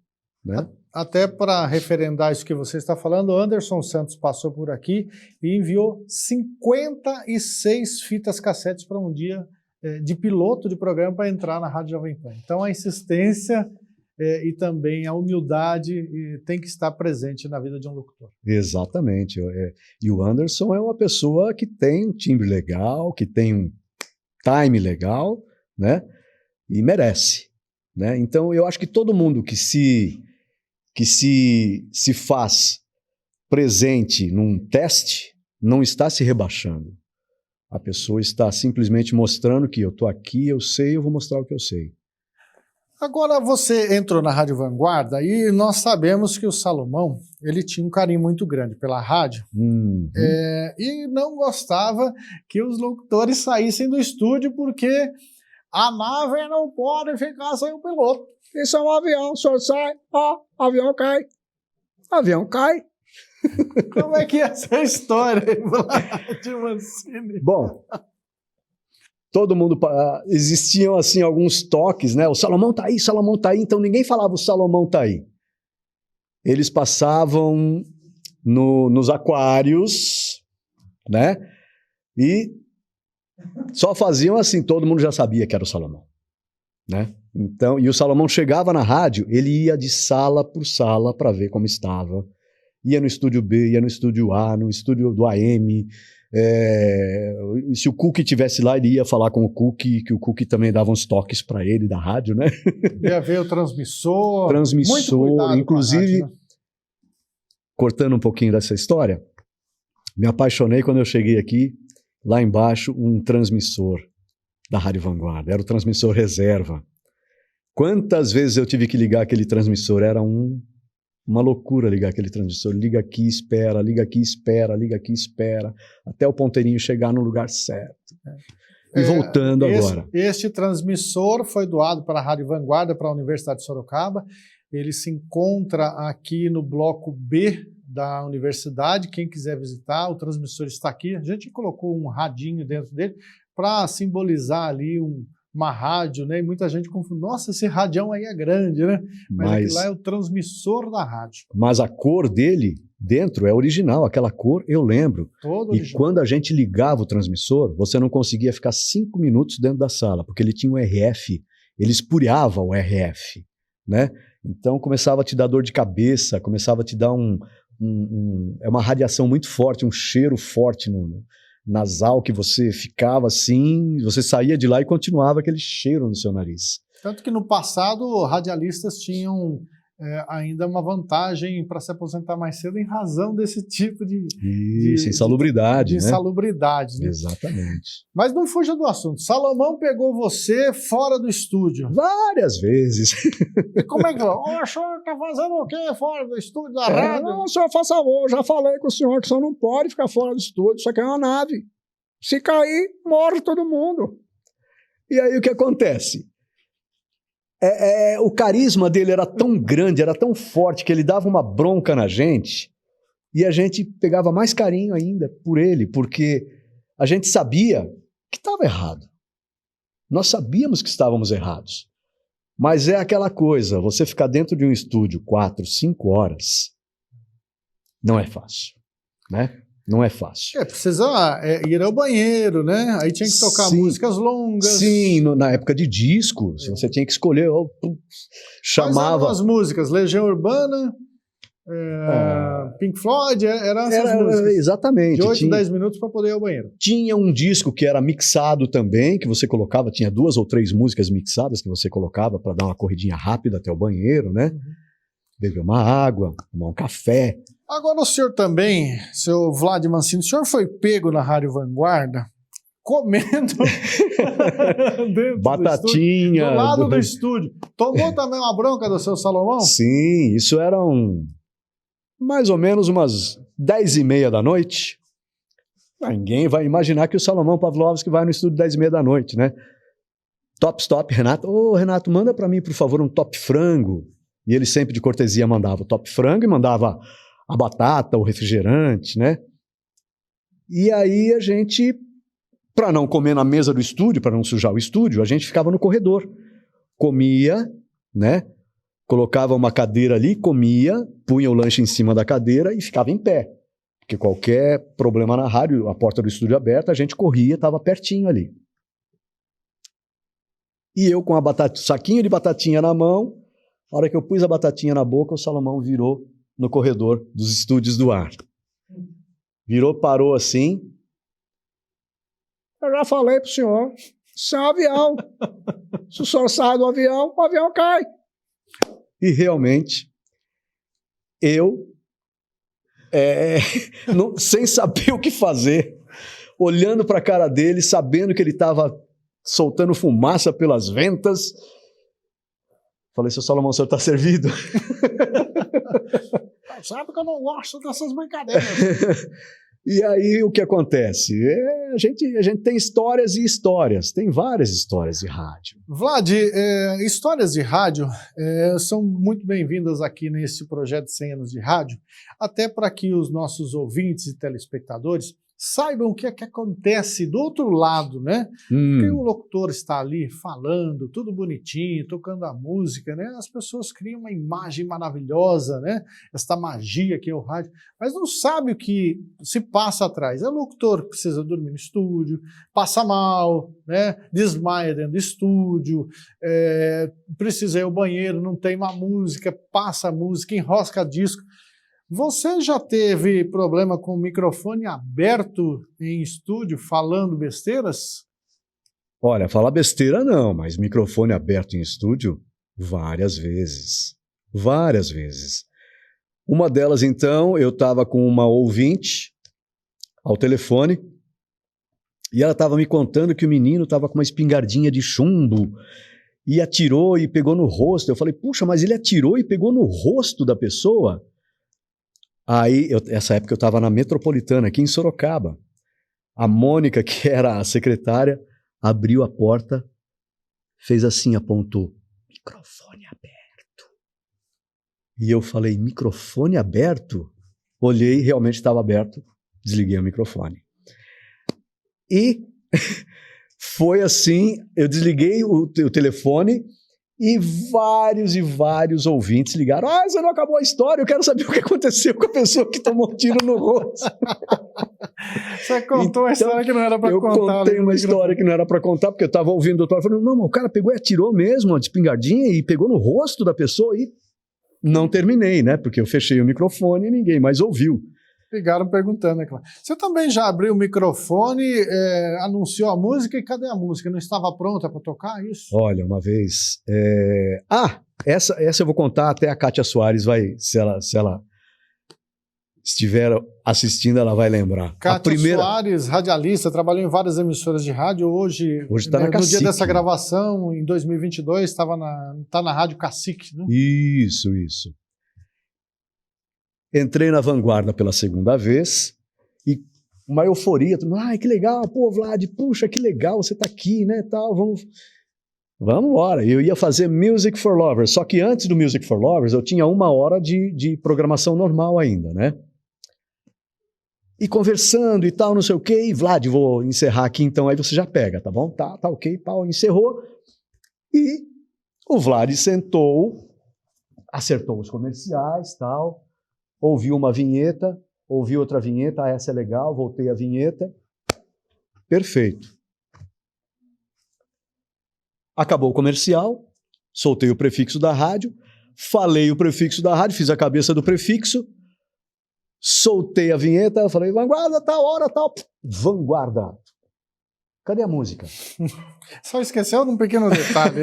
né? Até para referendar isso que você está falando, Anderson Santos passou por aqui e enviou 56 fitas cassetes para um dia de piloto de programa para entrar na Rádio Jovem Pan. Então a insistência e também a humildade tem que estar presente na vida de um locutor. Exatamente. E o Anderson é uma pessoa que tem um timbre legal, que tem um time legal, né? E merece, né? Então eu acho que todo mundo que se faz presente num teste não está se rebaixando. A pessoa está simplesmente mostrando que eu estou aqui, eu sei, eu vou mostrar o que eu sei. Agora você entrou na Rádio Vanguarda e nós sabemos que o Salomão ele tinha um carinho muito grande pela rádio e não gostava que os locutores saíssem do estúdio porque a nave não pode ficar sem o piloto. Isso é um avião, o senhor sai, avião cai. Avião cai. Como é que é essa história de Mancini? Bom, todo mundo... existiam, assim, alguns toques, né? O Salomão tá aí, então ninguém falava o Salomão tá aí. eles passavam nos aquários, né? E só faziam assim, todo mundo já sabia que era o Salomão, né? Então, e o Salomão chegava na rádio, ele ia de sala por sala para ver como estava. Ia no estúdio B, ia no estúdio A, no estúdio do AM. Se o Cook estivesse lá, ele ia falar com o Cook, que o Cook também dava uns toques para ele da rádio, né? Ia ver o transmissor. Transmissor, inclusive, rádio, né? Cortando um pouquinho dessa história, me apaixonei quando eu cheguei aqui, lá embaixo, um transmissor da Rádio Vanguarda. Era o transmissor reserva. Quantas vezes eu tive que ligar aquele transmissor? Era uma loucura ligar aquele transmissor. Liga aqui, espera, liga aqui, espera, liga aqui, espera, até o ponteirinho chegar no lugar certo. E voltando agora. Este transmissor foi doado para a Rádio Vanguarda, para a Universidade de Sorocaba. Ele se encontra aqui no bloco B da universidade. Quem quiser visitar, o transmissor está aqui. A gente colocou um radinho dentro dele para simbolizar ali uma rádio, né? E muita gente confunde. Nossa, esse radião aí é grande, né? Mas aquilo lá é o transmissor da rádio. Mas a cor dele dentro é original. Aquela cor eu lembro. Todo e original. Quando a gente ligava o transmissor, você não conseguia ficar 5 minutos dentro da sala, porque ele tinha um RF. Ele espuriava o RF, né? Então começava a te dar dor de cabeça, começava a te dar uma radiação muito forte, um cheiro forte no nasal, que você ficava assim, você saía de lá e continuava aquele cheiro no seu nariz. Tanto que no passado, radialistas tinham ainda uma vantagem para se aposentar mais cedo em razão desse tipo de insalubridade, né? Insalubridade, né? Exatamente. Mas não fuja do assunto. Salomão pegou você fora do estúdio. Várias vezes. E como é que foi? O senhor está fazendo o quê fora do estúdio da rádio? Não, senhor, faça favor, já falei com o senhor que o senhor não pode ficar fora do estúdio, isso aqui é uma nave. Se cair, morre todo mundo. E aí o que acontece? O carisma dele era tão grande, era tão forte, que ele dava uma bronca na gente, e a gente pegava mais carinho ainda por ele, porque a gente sabia que estava errado. Nós sabíamos que estávamos errados. Mas é aquela coisa, você ficar dentro de um estúdio 4, 5 horas, não é fácil, né? Não é fácil. Precisa ir ao banheiro, né? Aí tinha que tocar músicas longas. Sim, na época de discos, você tinha que escolher. Chamava. Quais eram as músicas? Legião Urbana, Pink Floyd, eram essas músicas. Exatamente. De 8 a 10 minutos para poder ir ao banheiro. Tinha um disco que era mixado também, que você colocava, tinha 2 ou 3 músicas mixadas que você colocava para dar uma corridinha rápida até o banheiro, né? Beber uma água, tomar um café. Agora o senhor também, seu Vlad Mancini, o senhor foi pego na Rádio Vanguarda comendo batatinha do lado do estúdio. Tomou também uma bronca do seu Salomão? Sim, isso eram mais ou menos umas 10h30 da noite. Ninguém vai imaginar que o Salomão Pavlovski vai no estúdio 10h30 da noite, né? Top stop, Renato. Renato, manda para mim, por favor, um top frango. E ele sempre de cortesia mandava o top frango e mandava a batata, o refrigerante, né? E aí a gente, para não comer na mesa do estúdio, para não sujar o estúdio, a gente ficava no corredor. Comia, né? Colocava uma cadeira ali, comia, punha o lanche em cima da cadeira e ficava em pé. Porque qualquer problema na rádio, a porta do estúdio aberta, a gente corria, estava pertinho ali. E eu com saquinho de batatinha na mão, a hora que eu pus a batatinha na boca, o Salomão virou no corredor dos estúdios do ar. Virou, parou assim. Eu já falei pro senhor, isso é um avião. Se o senhor sai do avião, o avião cai. E realmente, eu, sem saber o que fazer, olhando para a cara dele, sabendo que ele estava soltando fumaça pelas ventas, falei, seu Salomão, o senhor está servido? Sabe que eu não gosto dessas brincadeiras. E aí o que acontece? A gente tem histórias e histórias, tem várias histórias de rádio. Vlad, histórias de rádio são muito bem-vindas aqui nesse projeto 100 anos de rádio, até para que os nossos ouvintes e telespectadores saibam o que é que acontece do outro lado, né? Porque o locutor está ali falando, tudo bonitinho, tocando a música, né? As pessoas criam uma imagem maravilhosa, né? Esta magia que é o rádio, mas não sabe o que se passa atrás. É o locutor que precisa dormir no estúdio, passa mal, né? Desmaia dentro do estúdio, precisa ir ao banheiro, não tem uma música, passa a música, enrosca disco. Você já teve problema com o microfone aberto em estúdio, falando besteiras? Olha, falar besteira não, mas microfone aberto em estúdio, várias vezes. Várias vezes. Uma delas, então, eu estava com uma ouvinte ao telefone e ela estava me contando que o menino estava com uma espingardinha de chumbo e atirou e pegou no rosto. Eu falei, puxa, mas ele atirou e pegou no rosto da pessoa? Aí, essa época eu estava na Metropolitana, aqui em Sorocaba. A Mônica, que era a secretária, abriu a porta, fez assim, apontou, microfone aberto. E eu falei, microfone aberto? Olhei, realmente estava aberto, desliguei o microfone. E foi assim, eu desliguei o telefone e vários ouvintes ligaram. Ah, você não acabou a história, eu quero saber o que aconteceu com a pessoa que tomou um tiro no rosto. Você contou uma história que não era para contar. Eu contei uma história que não era para contar, porque eu estava ouvindo o doutor falando, não, o cara pegou e atirou mesmo, a espingardinha, e pegou no rosto da pessoa e não terminei, né? Porque eu fechei o microfone e ninguém mais ouviu. Ligaram perguntando, né, claro. Você também já abriu o microfone, anunciou a música e cadê a música? Não estava pronta para tocar isso? Olha, uma vez... Essa eu vou contar, até a Kátia Soares vai, se ela estiver assistindo, ela vai lembrar. Kátia Soares, radialista, trabalhou em várias emissoras de rádio. Hoje tá na Cacique. No dia dessa gravação, em 2022, tá na Rádio Cacique, né? Isso. Entrei na Vanguarda pela segunda vez e uma euforia. Ai, que legal, pô, Vlad, puxa, que legal, você tá aqui, né, tal, vamos embora. Eu ia fazer Music for Lovers, só que antes do Music for Lovers eu tinha 1 hora de programação normal ainda, né? E conversando e tal, não sei o quê, e Vlad, vou encerrar aqui então, aí você já pega, tá bom? Tá ok, pau, encerrou. E o Vlad sentou, acertou os comerciais, tal, ouvi uma vinheta, ouvi outra vinheta, essa é legal, voltei a vinheta. Perfeito. Acabou o comercial, soltei o prefixo da rádio, falei o prefixo da rádio, fiz a cabeça do prefixo, soltei a vinheta, falei, Vanguarda, tal hora, tal. Vanguarda. Cadê a música? Só esqueceu de um pequeno detalhe.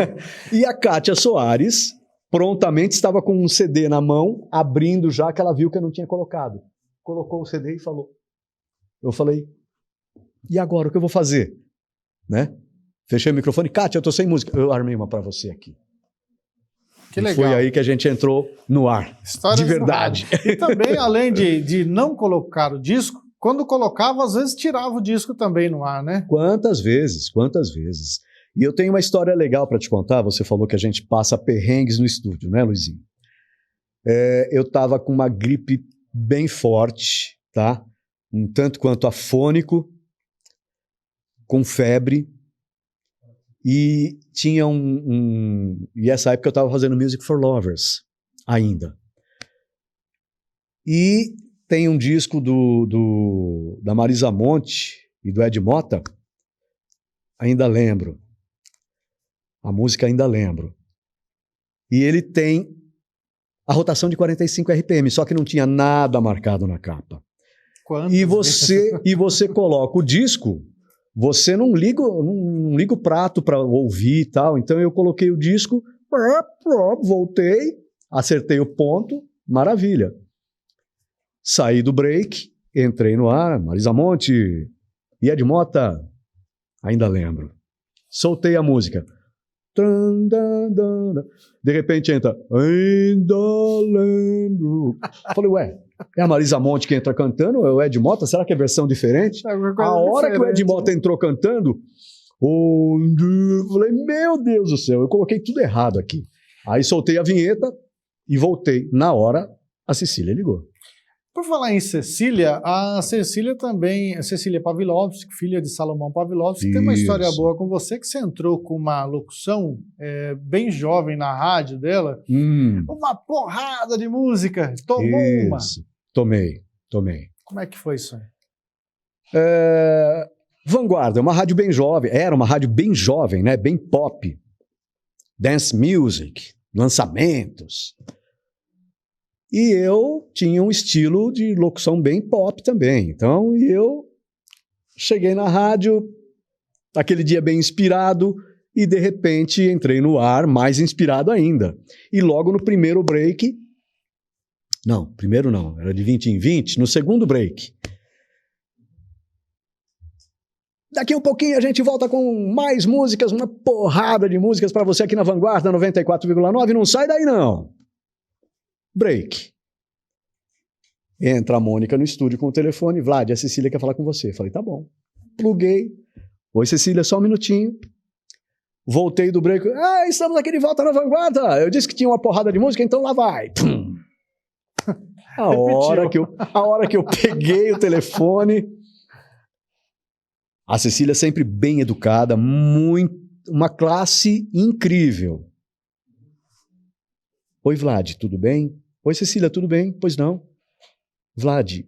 E a Kátia Soares prontamente estava com um CD na mão, abrindo já, que ela viu que eu não tinha colocado. Colocou o CD e falou. Eu falei, e agora, o que eu vou fazer? Né? Fechei o microfone, Kátia, eu tô sem música. Eu armei uma para você aqui. Que legal. Foi aí que a gente entrou no ar. Histórias de verdade. E também, além de não colocar o disco, quando colocava, às vezes tirava o disco também no ar, né? Quantas vezes. E eu tenho uma história legal para te contar. Você falou que a gente passa perrengues no estúdio, né, Luizinho? Eu estava com uma gripe bem forte, tá? Um tanto quanto afônico, com febre. E tinha E essa época eu estava fazendo Music for Lovers, ainda. E tem um disco da Marisa Monte e do Ed Mota, ainda lembro. A música ainda lembro. E ele tem a rotação de 45 RPM, só que não tinha nada marcado na capa. E você coloca o disco, você não liga o prato para ouvir e tal. Então eu coloquei o disco, voltei, acertei o ponto, maravilha. Saí do break, entrei no ar, Marisa Monte e Ed Mota, ainda lembro. Soltei a música. De repente entra, ainda lembro. Falei, ué, é a Marisa Monte que entra cantando, ou é o Ed Mota? Será que é versão diferente? A hora que o Ed Mota entrou cantando, falei, meu Deus do céu, eu coloquei tudo errado aqui. Aí soltei a vinheta e voltei. Na hora, a Cecília ligou. Por falar em Cecília, a Cecília também, a Cecília Pavlovski, filha de Salomão Pavlovski, tem uma história boa com você, que você entrou com uma locução bem jovem na rádio dela, uma porrada de música, tomou uma. Tomei. Como é que foi isso aí? Vanguarda, uma rádio bem jovem, era uma rádio bem jovem, né? Bem pop, dance music, lançamentos. E eu tinha um estilo de locução bem pop também. Então, eu cheguei na rádio, aquele dia bem inspirado, e de repente entrei no ar mais inspirado ainda. E logo no primeiro break, não, primeiro não, era de 20 em 20, no segundo break. Daqui um pouquinho a gente volta com mais músicas, uma porrada de músicas para você aqui na Vanguarda 94,9, não sai daí não. Break. Entra a Mônica no estúdio com o telefone. Vlad, a Cecília quer falar com você. Falei, tá bom. Pluguei. Oi, Cecília, só um minutinho. Voltei do break. Estamos aqui de volta na Vanguarda. Eu disse que tinha uma porrada de música, então lá vai. Pum. A hora que eu peguei o telefone. A Cecília sempre bem educada, uma classe incrível. Oi, Vlad, tudo bem? Oi, Cecília, tudo bem? Pois não. Vlad,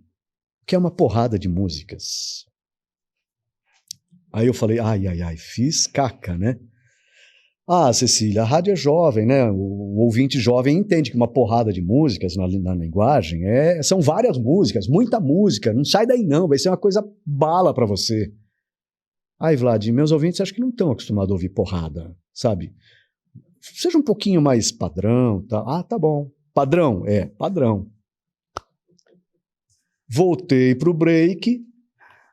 quer uma porrada de músicas? Aí eu falei, ai, fiz caca, né? Cecília, a rádio é jovem, né? O ouvinte jovem entende que uma porrada de músicas na linguagem são várias músicas, muita música, não sai daí não, vai ser uma coisa bala pra você. Vlad, meus ouvintes acho que não estão acostumados a ouvir porrada, sabe? Seja um pouquinho mais padrão, tá? Tá bom. Padrão? Padrão. Voltei pro break,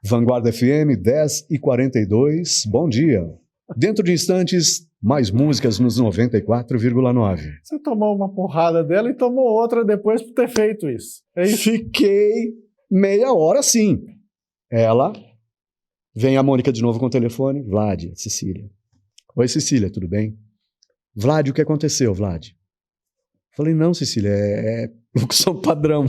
Vanguarda FM 10h42, bom dia. Dentro de instantes, mais músicas nos 94,9. Você tomou uma porrada dela e tomou outra depois por ter feito isso. É isso? Fiquei meia hora assim. Ela, vem a Mônica de novo com o telefone, Vlad, Cecília. Oi, Cecília, tudo bem? Vlad, o que aconteceu, Vlad? Falei, não, Cecília, é locução padrão.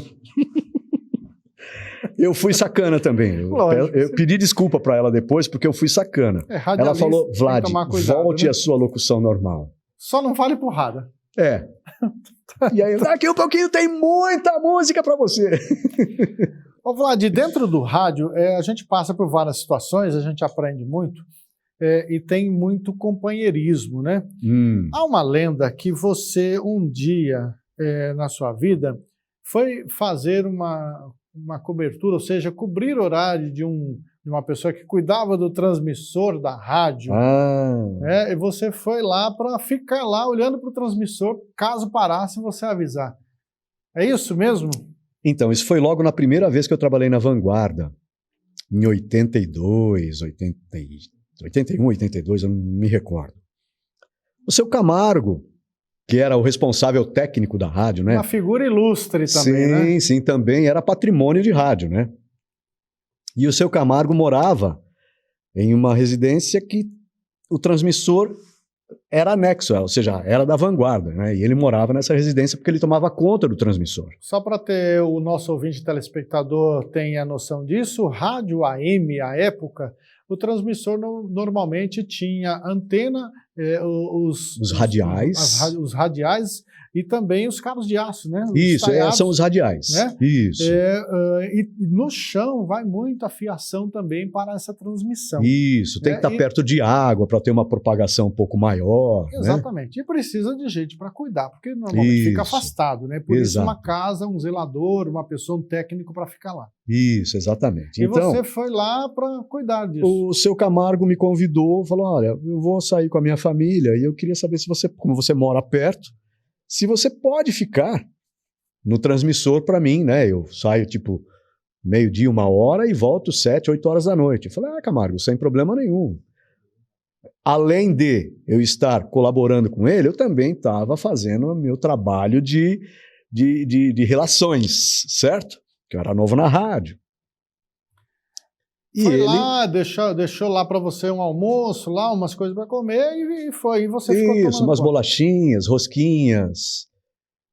Eu fui sacana também. Eu pedi desculpa para ela depois, porque eu fui sacana. Ela falou, Vlad, volte à sua locução normal. Só não fale porrada. E aí, daqui um pouquinho tem muita música para você. Ô, Vlad, dentro do rádio, a gente passa por várias situações, a gente aprende muito, e tem muito companheirismo, né? Há uma lenda que você, um dia, na sua vida, foi fazer uma cobertura, ou seja, cobrir horário de uma pessoa que cuidava do transmissor da rádio. E você foi lá para ficar lá olhando para o transmissor, caso parasse, você avisar. É isso mesmo? Então, isso foi logo na primeira vez que eu trabalhei na Vanguarda, em 82, 81, 82, eu não me recordo. O seu Camargo, que era o responsável técnico da rádio, né? Uma figura ilustre também, né? Sim, também era patrimônio de rádio, né? E o seu Camargo morava em uma residência que o transmissor era anexo, ou seja, era da Vanguarda, né? E ele morava nessa residência porque ele tomava conta do transmissor. Só para ter o nosso ouvinte telespectador tenha noção disso, rádio AM, à época, o transmissor normalmente tinha antena, os radiais. Os radiais e também os cabos de aço, né? Isso, são os radiais. Né? Isso. E no chão vai muita fiação também para essa transmissão. Isso, tem que estar perto de água para ter uma propagação um pouco maior. Exatamente. Né? E precisa de gente para cuidar, porque normalmente fica afastado, né? Por isso uma casa, um zelador, uma pessoa, um técnico para ficar lá. Isso, exatamente. E então, você foi lá para cuidar disso. O seu Camargo me convidou, falou, olha, eu vou sair com a minha família e eu queria saber se você, como você mora perto, se você pode ficar no transmissor para mim, né? Eu saio tipo meio-dia, 1h e volto 7, 8 horas da noite. Eu falei, Camargo, sem problema nenhum. Além de eu estar colaborando com ele, eu também estava fazendo o meu trabalho de relações, certo? Que eu era novo na rádio. E foi ele lá, deixou lá para você um almoço, lá umas coisas para comer e foi. E você ficou umas bolachinhas, rosquinhas,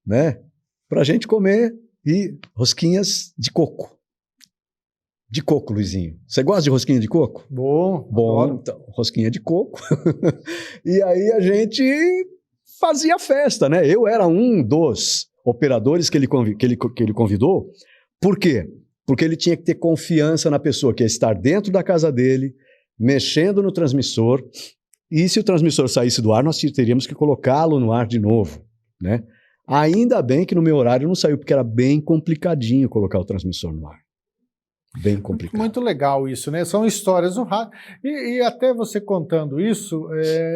né? Pra gente comer e rosquinhas de coco. De coco, Luizinho. Você gosta de rosquinha de coco? Bom, Bom, então, rosquinha de coco. E aí a gente fazia festa, né? Eu era um dos operadores que ele convidou. Por quê? Porque ele tinha que ter confiança na pessoa, que ia estar dentro da casa dele, mexendo no transmissor, e se o transmissor saísse do ar, nós teríamos que colocá-lo no ar de novo, né? Ainda bem que no meu horário não saiu, porque era bem complicadinho colocar o transmissor no ar. Bem complicado. Muito legal isso, né? São histórias do rádio. E até você contando isso,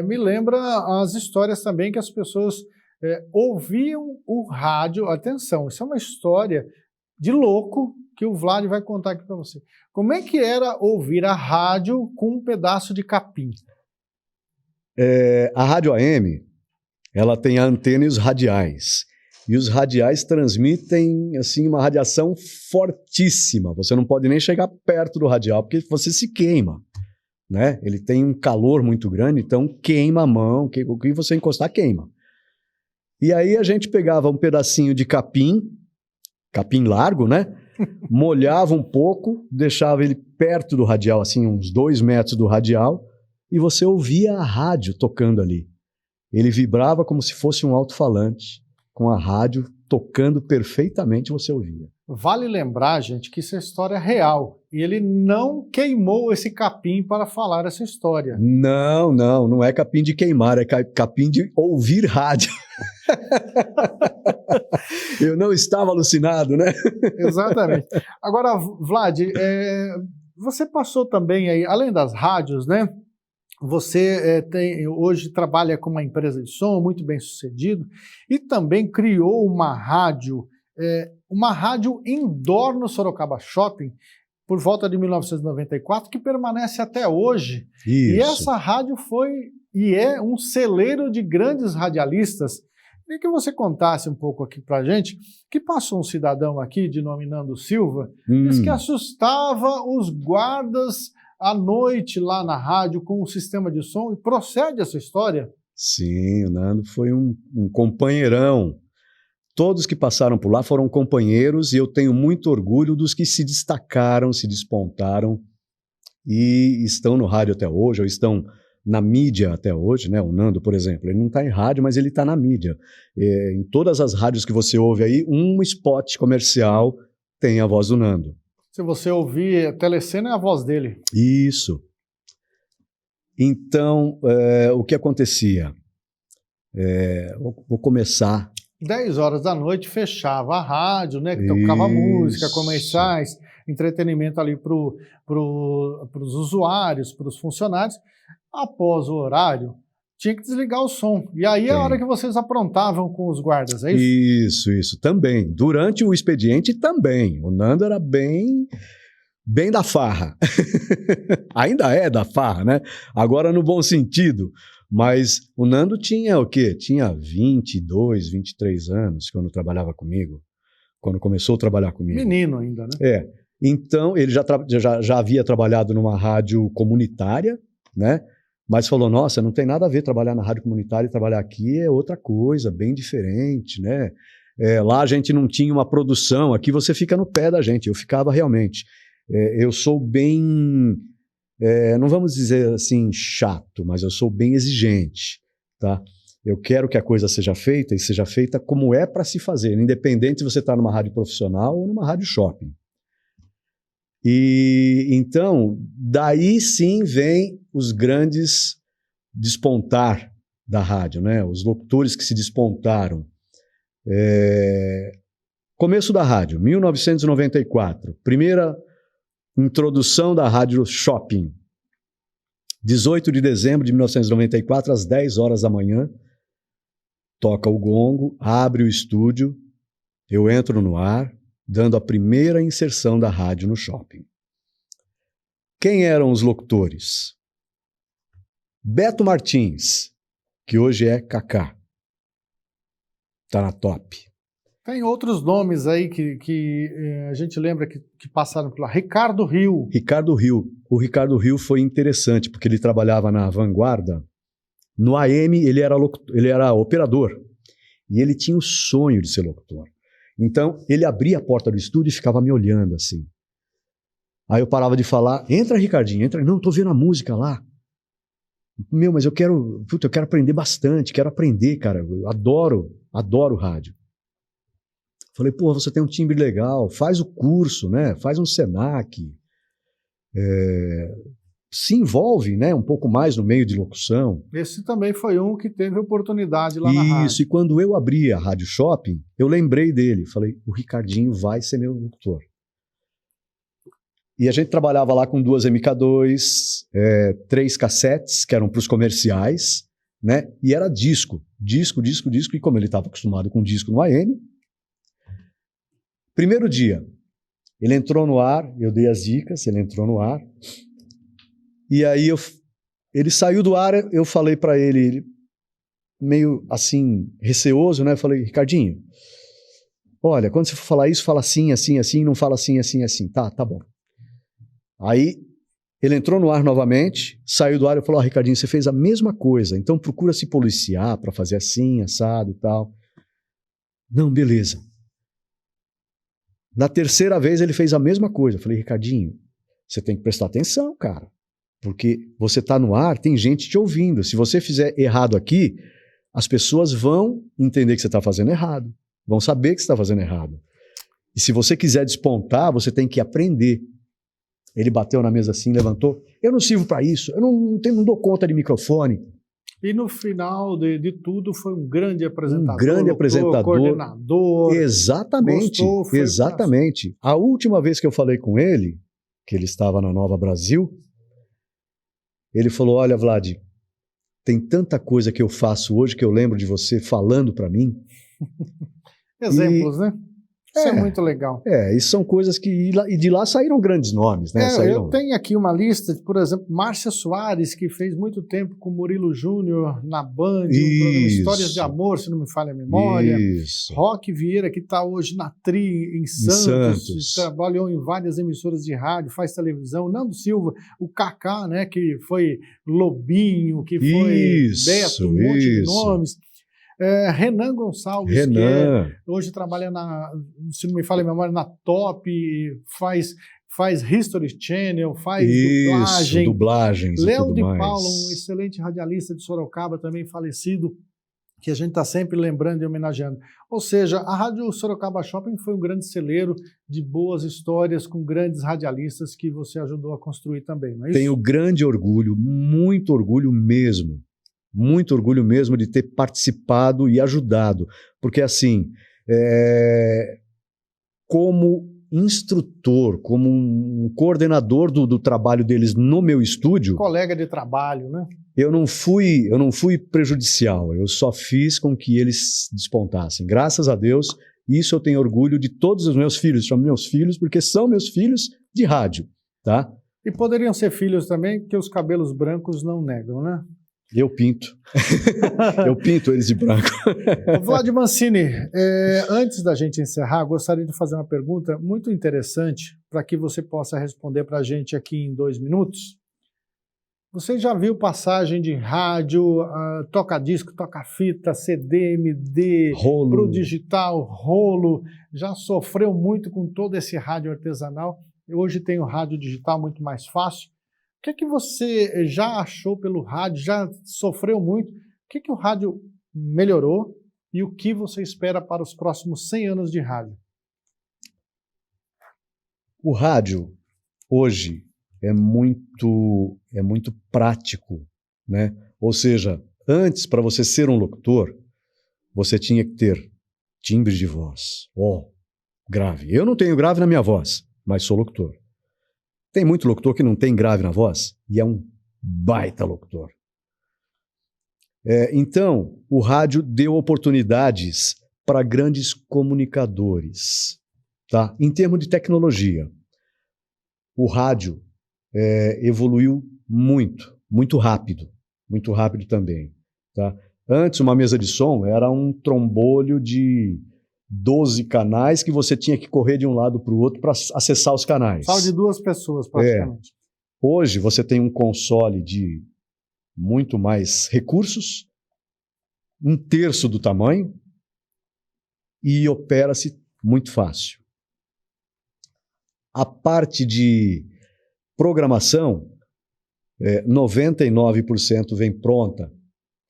me lembra as histórias também que as pessoas ouviam o rádio. Atenção, isso é uma história de louco que o Vlad vai contar aqui para você. Como é que era ouvir a rádio com um pedaço de capim? A rádio AM, ela tem a antena e os radiais. E os radiais transmitem assim, uma radiação fortíssima. Você não pode nem chegar perto do radial, porque você se queima, né? Ele tem um calor muito grande, então queima a mão, o que você encostar queima. E aí a gente pegava um pedacinho de capim largo, né? Molhava um pouco, deixava ele perto do radial, assim, uns 2 metros do radial, e você ouvia a rádio tocando ali. Ele vibrava como se fosse um alto-falante. Com a rádio tocando perfeitamente, você ouvia. Vale lembrar, gente, que isso é história real. E ele não queimou esse capim para falar essa história. Não é capim de queimar, é capim de ouvir rádio. Eu não estava alucinado, né? Exatamente. Agora, Vlad, você passou também aí, além das rádios, né? Você hoje trabalha com uma empresa de som muito bem sucedido e também criou uma rádio indoor no Sorocaba Shopping por volta de 1994 que permanece até hoje. Isso. E essa rádio foi e é um celeiro de grandes radialistas. Queria que você contasse um pouco aqui pra gente que passou um cidadão aqui de nome Nando Silva, disse que assustava os guardas à noite lá na rádio com o sistema de som, e procede essa história? Sim, o Nando foi um companheirão. Todos que passaram por lá foram companheiros e eu tenho muito orgulho dos que se destacaram, se despontaram e estão no rádio até hoje, ou estão na mídia até hoje, né? O Nando, por exemplo, ele não está em rádio, mas ele está na mídia. Em todas as rádios que você ouve aí, um spot comercial tem a voz do Nando. Se você ouvir a telecena, é a voz dele. Isso. Então, o que acontecia? Vou começar. 10 horas da noite fechava a rádio, né? Que tocava música, comerciais, entretenimento ali para os usuários, para os funcionários. Após o horário, tinha que desligar o som. E aí é a hora que vocês aprontavam com os guardas, é isso? Isso, também. Durante o expediente também. O Nando era bem da farra. Ainda é da farra, né? Agora no bom sentido. Mas o Nando tinha o quê? Tinha 22, 23 anos quando trabalhava comigo. Quando começou a trabalhar comigo. Menino ainda, né? Então, ele já havia trabalhado numa rádio comunitária, né? Mas falou, nossa, não tem nada a ver trabalhar na rádio comunitária e trabalhar aqui é outra coisa, bem diferente, né? Lá a gente não tinha uma produção, aqui você fica no pé da gente. Eu ficava realmente. Eu sou bem, não vamos dizer assim chato, mas eu sou bem exigente, tá? Eu quero que a coisa seja feita e seja feita como é para se fazer, independente se você está numa rádio profissional ou numa rádio shopping. E então, daí sim vem os grandes despontar da rádio, né? Os locutores que se despontaram. Começo da rádio, 1994, primeira introdução da rádio shopping. 18 de dezembro de 1994, às 10 horas da manhã, toca o gongo, abre o estúdio, eu entro no ar, dando a primeira inserção da rádio no shopping. Quem eram os locutores? Beto Martins, que hoje é Kaká. Tá na top. Tem outros nomes aí que a gente lembra que passaram por lá. Ricardo Rio. Ricardo Rio. O Ricardo Rio foi interessante, porque ele trabalhava na Vanguarda. No AM, ele era operador. E ele tinha o sonho de ser locutor. Então, ele abria a porta do estúdio e ficava me olhando assim. Aí eu parava de falar, entra, Ricardinho, entra. Não, tô vendo a música lá. Meu, mas eu quero aprender bastante, quero aprender, cara. Eu adoro rádio. Falei, pô, você tem um timbre legal, faz o curso, né? Faz um Senac. Se envolve, né, um pouco mais no meio de locução. Esse também foi um que teve oportunidade lá na rádio. Isso, e quando eu abri a Rádio Shopping, eu lembrei dele. Falei, o Ricardinho vai ser meu locutor. E a gente trabalhava lá com 2 MK2, 3 cassetes, que eram para os comerciais, né? E era disco. E como ele estava acostumado com disco no AM, primeiro dia, ele entrou no ar, eu dei as dicas, ele entrou no ar, e aí ele saiu do ar, eu falei para ele, meio assim, receoso, né? Eu falei, Ricardinho, olha, quando você for falar isso, fala assim, assim, assim, não fala assim, assim, assim. Tá bom. Aí ele entrou no ar novamente, saiu do ar e falou, Ricardinho, você fez a mesma coisa, então procura se policiar para fazer assim, assado e tal. Não, beleza. Na terceira vez ele fez a mesma coisa. Eu falei, Ricardinho, você tem que prestar atenção, cara, porque você tá no ar, tem gente te ouvindo. Se você fizer errado aqui, as pessoas vão entender que você está fazendo errado, vão saber que você está fazendo errado. E se você quiser despontar, você tem que aprender. Ele bateu na mesa assim, levantou. Eu não sirvo para isso, eu não dou conta de microfone. E no final de tudo foi um grande apresentador. Um grande apresentador. Coordenador. Exatamente, Gostou, exatamente. A última vez que eu falei com ele, que ele estava na Nova Brasil, ele falou, olha, Vlad, tem tanta coisa que eu faço hoje que eu lembro de você falando para mim. Exemplos, né? Isso é muito legal. E são coisas que... E de lá saíram grandes nomes, né? Eu tenho aqui uma lista, por exemplo, Márcia Soares, que fez muito tempo com Murilo Júnior na Band, um programa Histórias de Amor, se não me falha a memória. Isso. Roque Vieira, que está hoje na Tri, em Santos, trabalhou em várias emissoras de rádio, faz televisão. Nando Silva, o Kaká, né, que foi Lobinho, que foi Beto, um monte de nomes. Renan Gonçalves, que hoje trabalha se não me falha a memória, na Top, faz History Channel, faz dublagens. Léo de Paulo, um excelente radialista de Sorocaba, também falecido, que a gente está sempre lembrando e homenageando. Ou seja, a Rádio Sorocaba Shopping foi um grande celeiro de boas histórias com grandes radialistas que você ajudou a construir também, não é isso? Tenho grande orgulho, muito orgulho mesmo. Muito orgulho mesmo de ter participado e ajudado, porque assim, como instrutor, como um coordenador do trabalho deles no meu estúdio... Colega de trabalho, né? Eu não fui prejudicial, eu só fiz com que eles despontassem. Graças a Deus, isso eu tenho orgulho de todos os meus filhos, chamo meus filhos porque são meus filhos de rádio, tá? E poderiam ser filhos também, que os cabelos brancos não negam, né? Eu pinto. Eu pinto eles de branco. Vlad Mancini, antes da gente encerrar, gostaria de fazer uma pergunta muito interessante para que você possa responder para a gente aqui em 2 minutos. Você já viu passagem de rádio, toca-disco, toca-fita, CD, MD, pro digital, rolo, já sofreu muito com todo esse rádio artesanal, hoje tem o rádio digital muito mais fácil. O que você já achou pelo rádio, já sofreu muito? O que o rádio melhorou e o que você espera para os próximos 100 anos de rádio? O rádio, hoje, é muito prático, né? Ou seja, antes, para você ser um locutor, você tinha que ter timbre de voz, grave. Eu não tenho grave na minha voz, mas sou locutor. Tem muito locutor que não tem grave na voz e é um baita locutor. Então, o rádio deu oportunidades para grandes comunicadores, tá? Em termos de tecnologia, o rádio evoluiu muito rápido também, tá? Antes, uma mesa de som era um trombolho de 12 canais que você tinha que correr de um lado para o outro para acessar os canais. Sala de 2 pessoas, praticamente. Hoje você tem um console de muito mais recursos, 1/3 do tamanho, e opera-se muito fácil. A parte de programação, 99% vem pronta.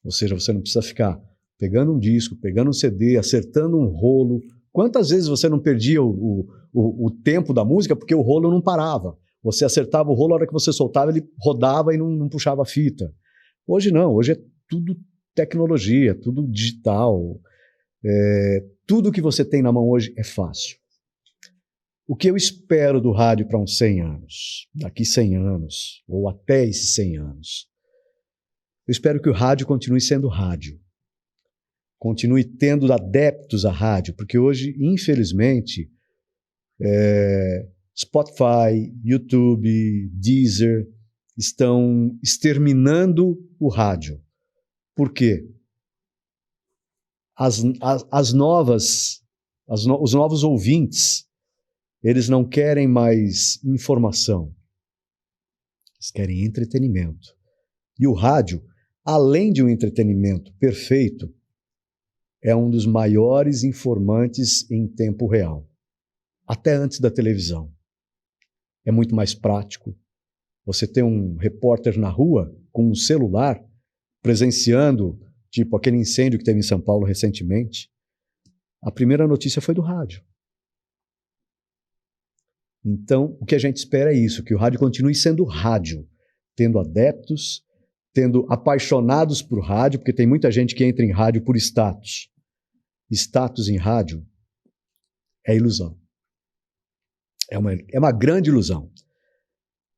Ou seja, você não precisa ficar pegando um disco, pegando um CD, acertando um rolo. Quantas vezes você não perdia o tempo da música porque o rolo não parava? Você acertava o rolo, a hora que você soltava, ele rodava e não puxava a fita. Hoje não, hoje é tudo tecnologia, tudo digital. Tudo que você tem na mão hoje é fácil. O que eu espero do rádio para uns 100 anos, daqui 100 anos, ou até esses 100 anos? Eu espero que o rádio continue sendo rádio. Continue tendo adeptos à rádio, porque hoje, infelizmente, Spotify, YouTube, Deezer estão exterminando o rádio. Por quê? Os novos ouvintes, eles não querem mais informação. Eles querem entretenimento. E o rádio, além de um entretenimento perfeito, é um dos maiores informantes em tempo real. Até antes da televisão. É muito mais prático. Você tem um repórter na rua com um celular presenciando, tipo aquele incêndio que teve em São Paulo recentemente. A primeira notícia foi do rádio. Então, o que a gente espera é isso, que o rádio continue sendo rádio, tendo adeptos, tendo apaixonados por rádio, porque tem muita gente que entra em rádio por status. Status em rádio é ilusão. É uma grande ilusão.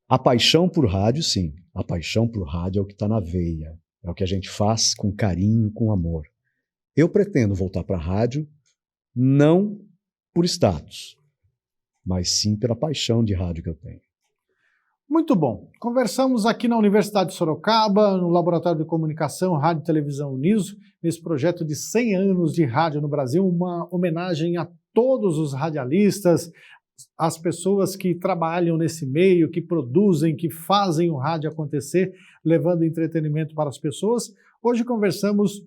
A paixão por rádio, sim. A paixão por rádio é o que está na veia. É o que a gente faz com carinho, com amor. Eu pretendo voltar para a rádio, não por status, mas sim pela paixão de rádio que eu tenho. Muito bom. Conversamos aqui na Universidade de Sorocaba, no Laboratório de Comunicação, Rádio e Televisão Uniso, nesse projeto de 100 anos de rádio no Brasil, uma homenagem a todos os radialistas, as pessoas que trabalham nesse meio, que produzem, que fazem o rádio acontecer, levando entretenimento para as pessoas. Hoje conversamos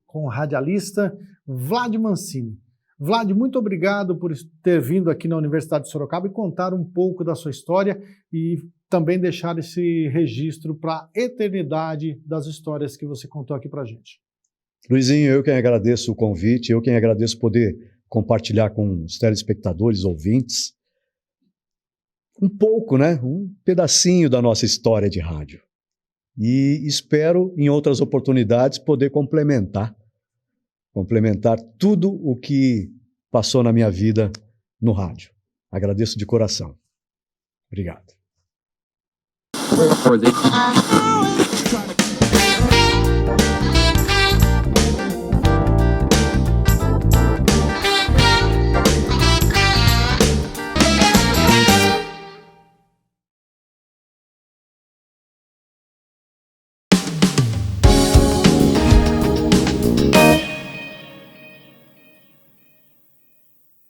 com o radialista Vlad Mancini. Vlad, muito obrigado por ter vindo aqui na Universidade de Sorocaba e contar um pouco da sua história e também deixar esse registro para a eternidade das histórias que você contou aqui para a gente. Luizinho, eu quem agradeço o convite, eu quem agradeço poder compartilhar com os telespectadores, ouvintes, um pouco, né? Um pedacinho da nossa história de rádio. E espero, em outras oportunidades, poder complementar tudo o que passou na minha vida no rádio. Agradeço de coração. Obrigado.